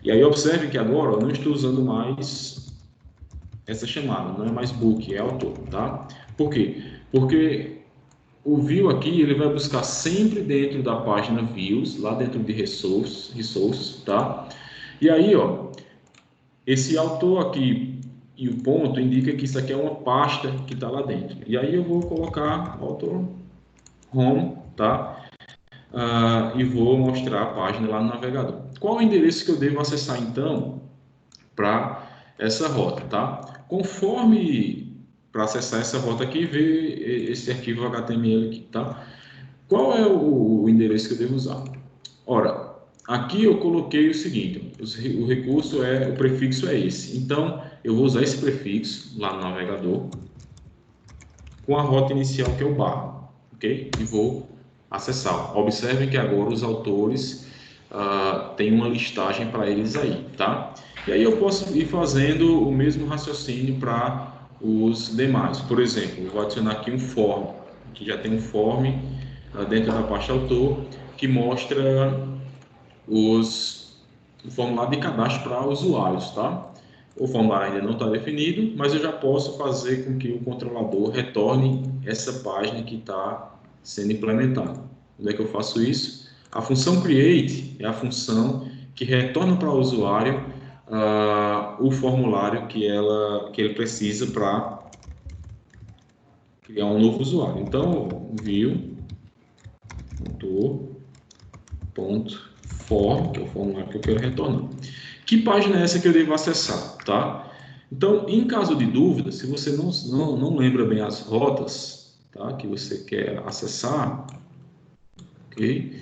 E aí observe que agora eu não estou usando mais essa chamada, não é mais book, é autor, tá? Por quê? Porque o view aqui, ele vai buscar sempre dentro da página views, lá dentro de resources, tá? E aí, ó, esse autor aqui e o ponto indica que isso aqui é uma pasta que está lá dentro. E aí eu vou colocar autor home, tá? E vou mostrar a página lá no navegador. Qual o endereço que eu devo acessar então para essa rota, tá? Conforme para acessar essa rota aqui, ver esse arquivo HTML aqui, tá? Qual é o endereço que eu devo usar? Ora, aqui eu coloquei o seguinte, o recurso o prefixo é esse. Então, eu vou usar esse prefixo lá no navegador com a rota inicial que é o barra, ok? E vou acessar. Observem que agora os autores têm uma listagem para eles aí, tá? E aí eu posso ir fazendo o mesmo raciocínio para os demais. Por exemplo, eu vou adicionar aqui um form, que já tem um form dentro da pasta autor, que mostra o formulário de cadastro para usuários, tá? O formulário ainda não está definido, mas eu já posso fazer com que o controlador retorne essa página que está sendo implementada. Onde é que eu faço isso? A função create é a função que retorna para o usuário o formulário que ele precisa para criar um novo usuário. Então, view .form, que é o formulário que eu quero retornar. Que página é essa que eu devo acessar, tá? Então, em caso de dúvida, se você não lembra bem as rotas, tá, que você quer acessar, ok?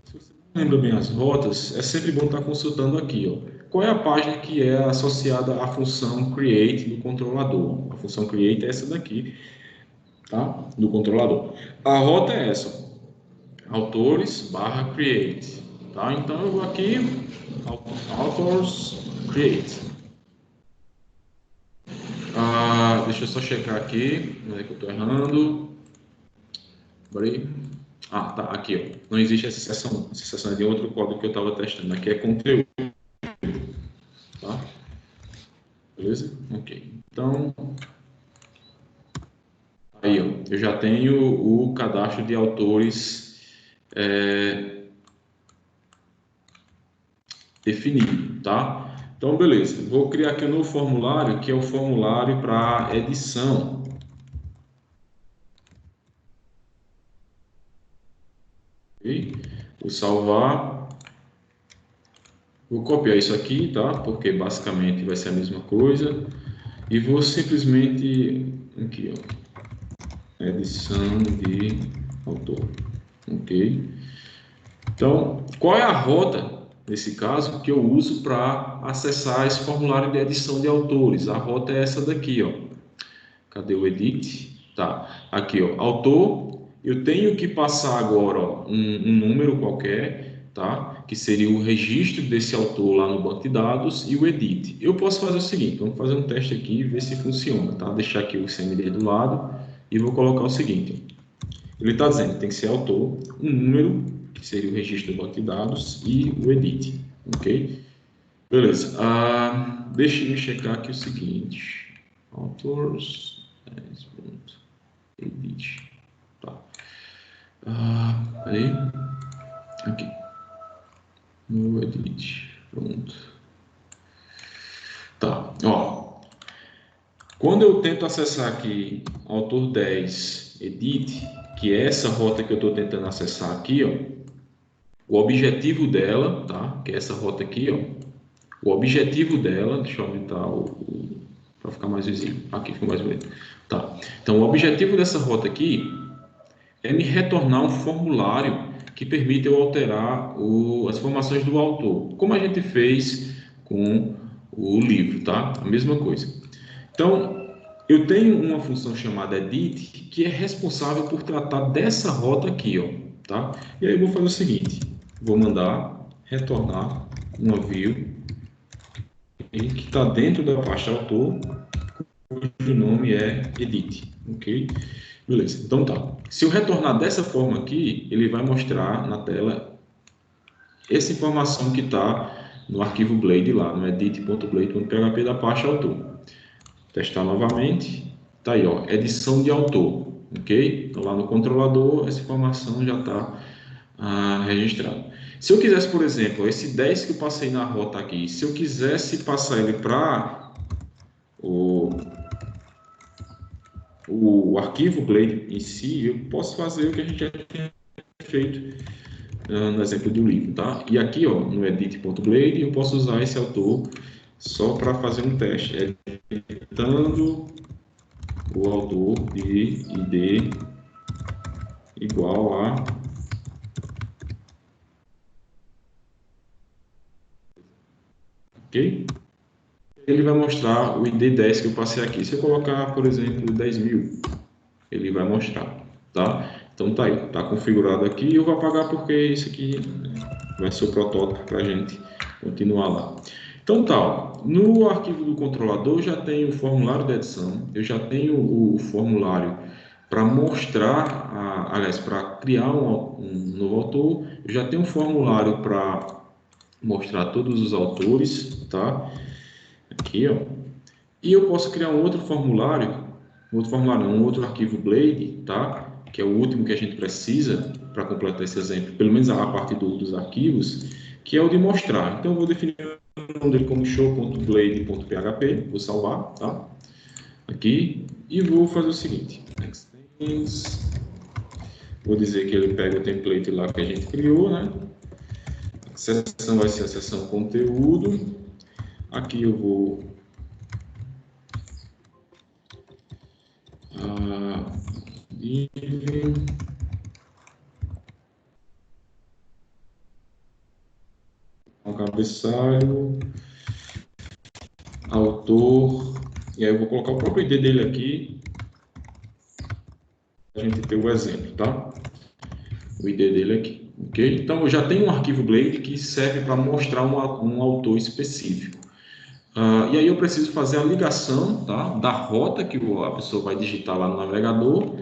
Se você não lembra bem as rotas, é sempre bom estar consultando aqui, ó. Qual é a página que é associada à função create do controlador? A função create é essa daqui, tá? Do controlador. A rota é essa, autores/create, tá? Então eu vou aqui, authors create. Deixa eu só checar aqui, não é que eu estou errando. Peraí. Tá, aqui, ó. Não existe essa seção. Essa seção é de outro código que eu estava testando. Aqui é conteúdo, tá? Beleza? Ok. Então, aí, ó, eu já tenho o cadastro de autores definido, tá? Então, beleza. Vou criar aqui um novo formulário, que é o formulário para edição. Ok? Vou salvar. Vou copiar isso aqui, tá? Porque basicamente vai ser a mesma coisa. E vou simplesmente aqui, ó, edição de autor, ok? Então, qual é a rota nesse caso que eu uso para acessar esse formulário de edição de autores? A rota é essa daqui, ó. Cadê o edit? Tá, aqui, ó, autor. Eu tenho que passar agora, ó, um número qualquer, tá? Que seria o registro desse autor lá no banco de dados e o edit. Eu posso fazer o seguinte, vamos fazer um teste aqui e ver se funciona, tá? Deixar aqui o CMD do lado e vou colocar o seguinte. Ele está dizendo que tem que ser autor, um número, que seria o registro do banco de dados, e o edit, ok? Beleza. Deixa eu checar aqui o seguinte. Authors, edit. Tá. Peraí. Aqui. No edit. Pronto. Tá. Ó. Quando eu tento acessar aqui autor 10 edit, que é essa rota que eu estou tentando acessar aqui, ó. O objetivo dela, tá? Que é essa rota aqui, ó. O objetivo dela, deixa eu aumentar para ficar mais visível. Aqui fica mais bonito. Tá. Então, o objetivo dessa rota aqui é me retornar um formulário que permite eu alterar as informações do autor, como a gente fez com o livro, tá? A mesma coisa. Então, eu tenho uma função chamada edit que é responsável por tratar dessa rota aqui, ó, tá? E aí eu vou fazer o seguinte, vou mandar retornar uma view que está dentro da pasta autor, cujo nome é edit, ok? Beleza, então tá. Se eu retornar dessa forma aqui, ele vai mostrar na tela essa informação que está no arquivo Blade lá, no edit.blade.php da pasta autor. Testar novamente, tá aí, ó, edição de autor, ok? Então lá no controlador, essa informação já está registrada. Se eu quisesse, por exemplo, esse 10 que eu passei na rota aqui, se eu quisesse passar ele para o arquivo Blade em si, eu posso fazer o que a gente já tinha feito no exemplo do livro, tá? E aqui, ó, no edit.blade, eu posso usar esse autor só para fazer um teste, editando o autor de id igual a ok? Ele vai mostrar o id 10 que eu passei aqui. Se eu colocar, por exemplo, 10.000, ele vai mostrar, tá? Então tá aí, tá configurado aqui. Eu vou apagar porque isso aqui vai ser o protótipo para a gente continuar lá. Então tá, ó, no arquivo do controlador já tenho o formulário de edição, eu já tenho o formulário para mostrar, aliás, para criar um novo autor, eu já tenho um formulário para mostrar todos os autores, tá? Aqui, ó. E eu posso criar um outro formulário, um outro arquivo Blade, tá? Que é o último que a gente precisa para completar esse exemplo, pelo menos a parte dos arquivos, que é o de mostrar. Então, eu vou definir o nome dele como show.blade.php, vou salvar, tá? Aqui, e vou fazer o seguinte, extends, vou dizer que ele pega o template lá que a gente criou, né? A seção vai ser a seção conteúdo, aqui eu vou div, um cabeçalho, autor, e aí eu vou colocar o próprio ID dele aqui, para a gente ter o exemplo, tá? O ID dele aqui, ok? Então, eu já tenho um arquivo Blade que serve para mostrar um autor específico. E aí eu preciso fazer a ligação, tá, da rota que a pessoa vai digitar lá no navegador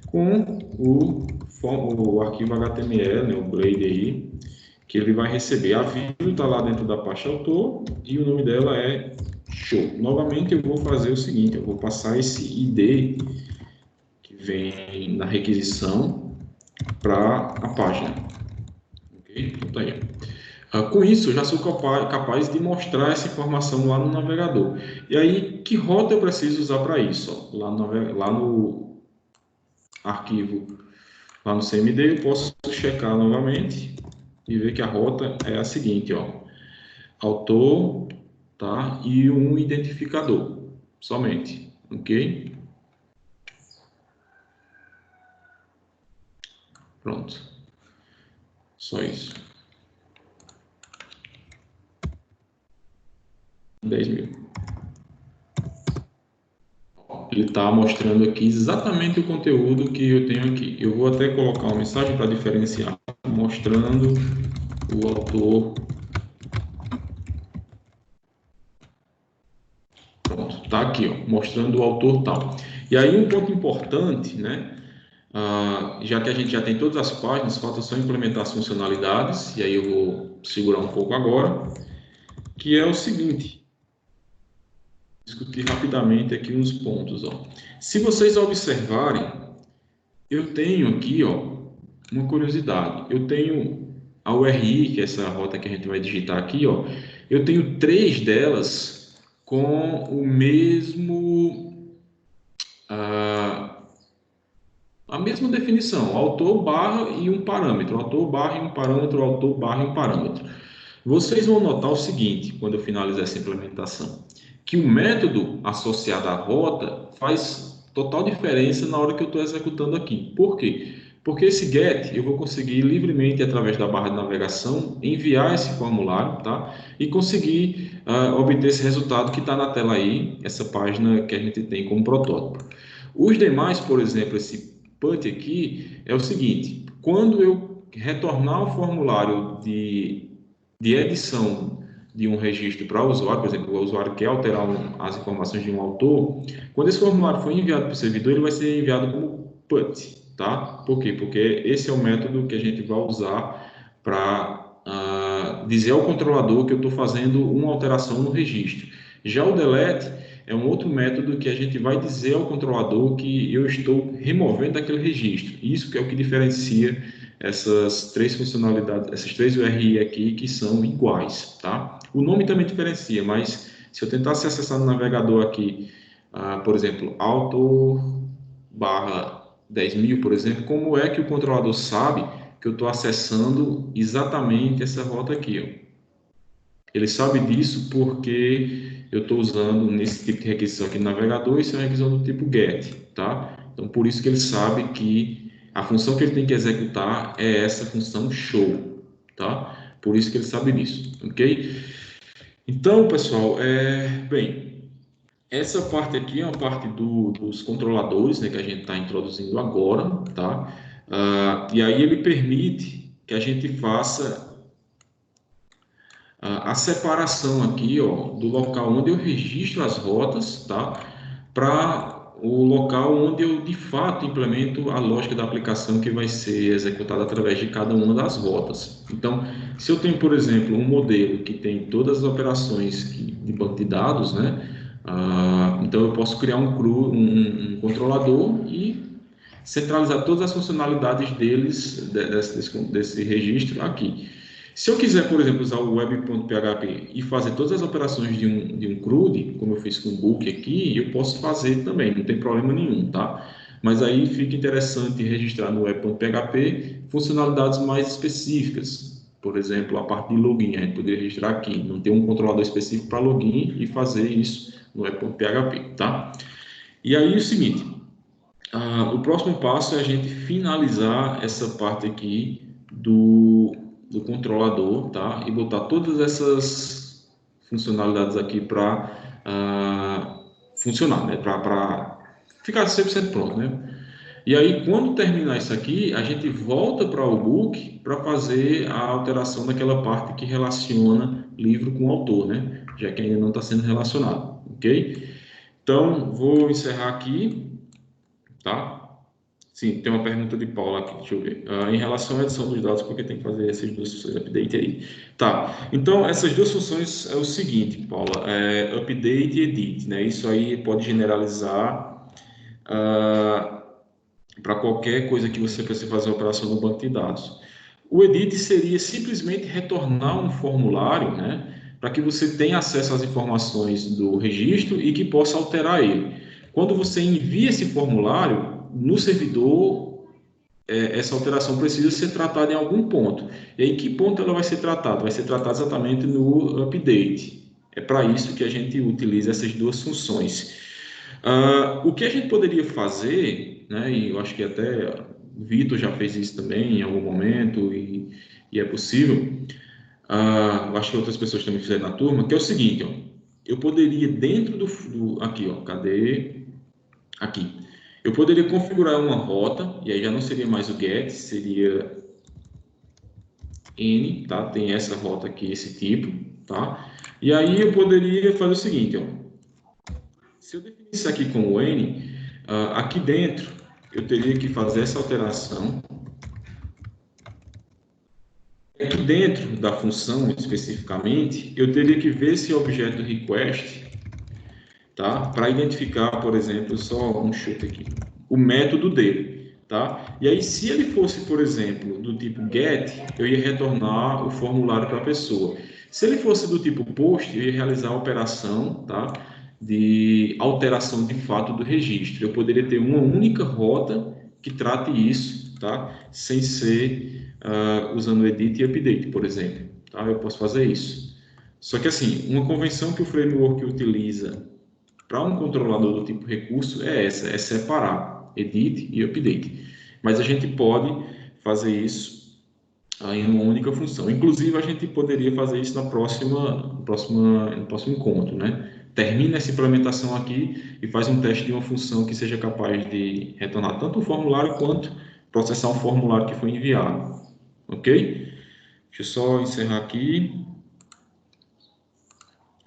com o arquivo HTML, né, o Blade aí, que ele vai receber. A vírgula está lá dentro da pasta autor e o nome dela é show. Novamente eu vou fazer o seguinte, eu vou passar esse ID que vem na requisição para a página. Ok? Então tá aí. Com isso, eu já sou capaz de mostrar essa informação lá no navegador. E aí, que rota eu preciso usar para isso? Ó, lá no arquivo, lá no CMD, eu posso checar novamente e ver que a rota é a seguinte, ó, autor, tá? E um identificador, somente, ok? Pronto, só isso. 10.000. Ele está mostrando aqui exatamente o conteúdo que eu tenho aqui. Eu vou até colocar uma mensagem para diferenciar, mostrando o autor. Pronto, está aqui, ó, mostrando o autor tal. E aí um ponto importante, né? Já que a gente já tem todas as páginas, falta só implementar as funcionalidades, e aí eu vou segurar um pouco agora, que é o seguinte, discutir rapidamente aqui uns pontos, ó. Se vocês observarem, eu tenho aqui, ó, uma curiosidade. Eu tenho a URI, que é essa rota que a gente vai digitar aqui, ó. Eu tenho 3 delas com o mesmo a mesma definição, autor barra e um parâmetro, autor barra e um parâmetro, autor barra e um parâmetro. Vocês vão notar o seguinte, quando eu finalizar essa implementação, que o método associado à rota faz total diferença na hora que eu estou executando aqui. Por quê? Porque esse get eu vou conseguir livremente, através da barra de navegação, enviar esse formulário, tá? E conseguir obter esse resultado que está na tela aí, essa página que a gente tem como protótipo. Os demais, por exemplo, esse put aqui, é o seguinte, quando eu retornar o formulário de edição de um registro para o usuário, por exemplo, o usuário quer alterar as informações de um autor, quando esse formulário for enviado para o servidor, ele vai ser enviado como put, tá? Por quê? Porque esse é o método que a gente vai usar para dizer ao controlador que eu estou fazendo uma alteração no registro. Já o delete é um outro método que a gente vai dizer ao controlador que eu estou removendo aquele registro. Isso que é o que diferencia essas 3 funcionalidades, essas 3 URI aqui que são iguais, tá? O nome também diferencia, mas se eu tentasse acessar no navegador aqui, por exemplo, autor barra 10.000, por exemplo, como é que o controlador sabe que eu estou acessando exatamente essa rota aqui, ó? Ele sabe disso porque eu estou usando nesse tipo de requisição aqui no navegador, isso é uma requisição do tipo GET, tá? Então, por isso que ele sabe que a função que ele tem que executar é essa função show, tá? Por isso que ele sabe disso, ok? Então, pessoal, bem, essa parte aqui é uma parte dos controladores, né, que a gente está introduzindo agora, tá? E aí ele permite que a gente faça a separação aqui, ó, do local onde eu registro as rotas, tá? Para o local onde eu de fato implemento a lógica da aplicação que vai ser executada através de cada uma das rotas. Então, se eu tenho, por exemplo, um modelo que tem todas as operações de banco de dados, né? Então eu posso criar um controlador e centralizar todas as funcionalidades desse registro aqui. Se eu quiser, por exemplo, usar o web.php e fazer todas as operações de um CRUD, como eu fiz com o book aqui, eu posso fazer também, não tem problema nenhum, tá? Mas aí fica interessante registrar no web.php funcionalidades mais específicas. Por exemplo, a parte de login, a gente poderia registrar aqui, não ter um controlador específico para login e fazer isso no web.php, tá? E aí é o seguinte, O próximo passo é a gente finalizar essa parte aqui do controlador, tá? E botar todas essas funcionalidades aqui para funcionar, né? Para ficar 100% pronto, né? E aí, quando terminar isso aqui, a gente volta para o book para fazer a alteração daquela parte que relaciona livro com autor, né? Já que ainda não está sendo relacionado, ok? Então, vou encerrar aqui, tá? Sim, tem uma pergunta de Paula aqui, deixa eu ver. Em relação à edição dos dados, porque tem que fazer essas duas funções, update aí. Tá, então essas duas funções é o seguinte, Paula, update e edit, né? Isso aí pode generalizar para qualquer coisa que você precise fazer a operação no banco de dados. O edit seria simplesmente retornar um formulário, né? Para que você tenha acesso às informações do registro e que possa alterar ele. Quando você envia esse formulário, no servidor essa alteração precisa ser tratada em algum ponto. E aí, que ponto ela vai ser tratada? Vai ser tratada exatamente no update. É para isso que a gente utiliza essas duas funções. O que a gente poderia fazer, né, e eu acho que até o Vitor já fez isso também em algum momento, e é possível, eu acho que outras pessoas também fizeram na turma, que é o seguinte, ó, eu poderia dentro aqui, ó, cadê? Aqui. Eu poderia configurar uma rota, e aí já não seria mais o get, seria n, tá? Tem essa rota aqui, esse tipo, tá? E aí eu poderia fazer o seguinte, ó. Se eu definisse isso aqui como n, aqui dentro eu teria que fazer essa alteração. Aqui dentro da função, especificamente, eu teria que ver esse objeto request, tá? Para identificar, por exemplo, só um chute aqui, o método dele, tá? E aí, se ele fosse, por exemplo, do tipo get, eu ia retornar o formulário para a pessoa. Se ele fosse do tipo post, eu ia realizar a operação, tá? De alteração de fato do registro. Eu poderia ter uma única rota que trate isso, tá? Sem ser usando edit e update, por exemplo, tá? Eu posso fazer isso. Só que assim, uma convenção que o framework utiliza para um controlador do tipo recurso é separar edit e update. Mas a gente pode fazer isso em uma única função. Inclusive, a gente poderia fazer isso no próximo encontro, né? Termina essa implementação aqui e faz um teste de uma função que seja capaz de retornar tanto o formulário quanto processar um formulário que foi enviado. Ok? Deixa eu só encerrar aqui.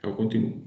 Eu continuo.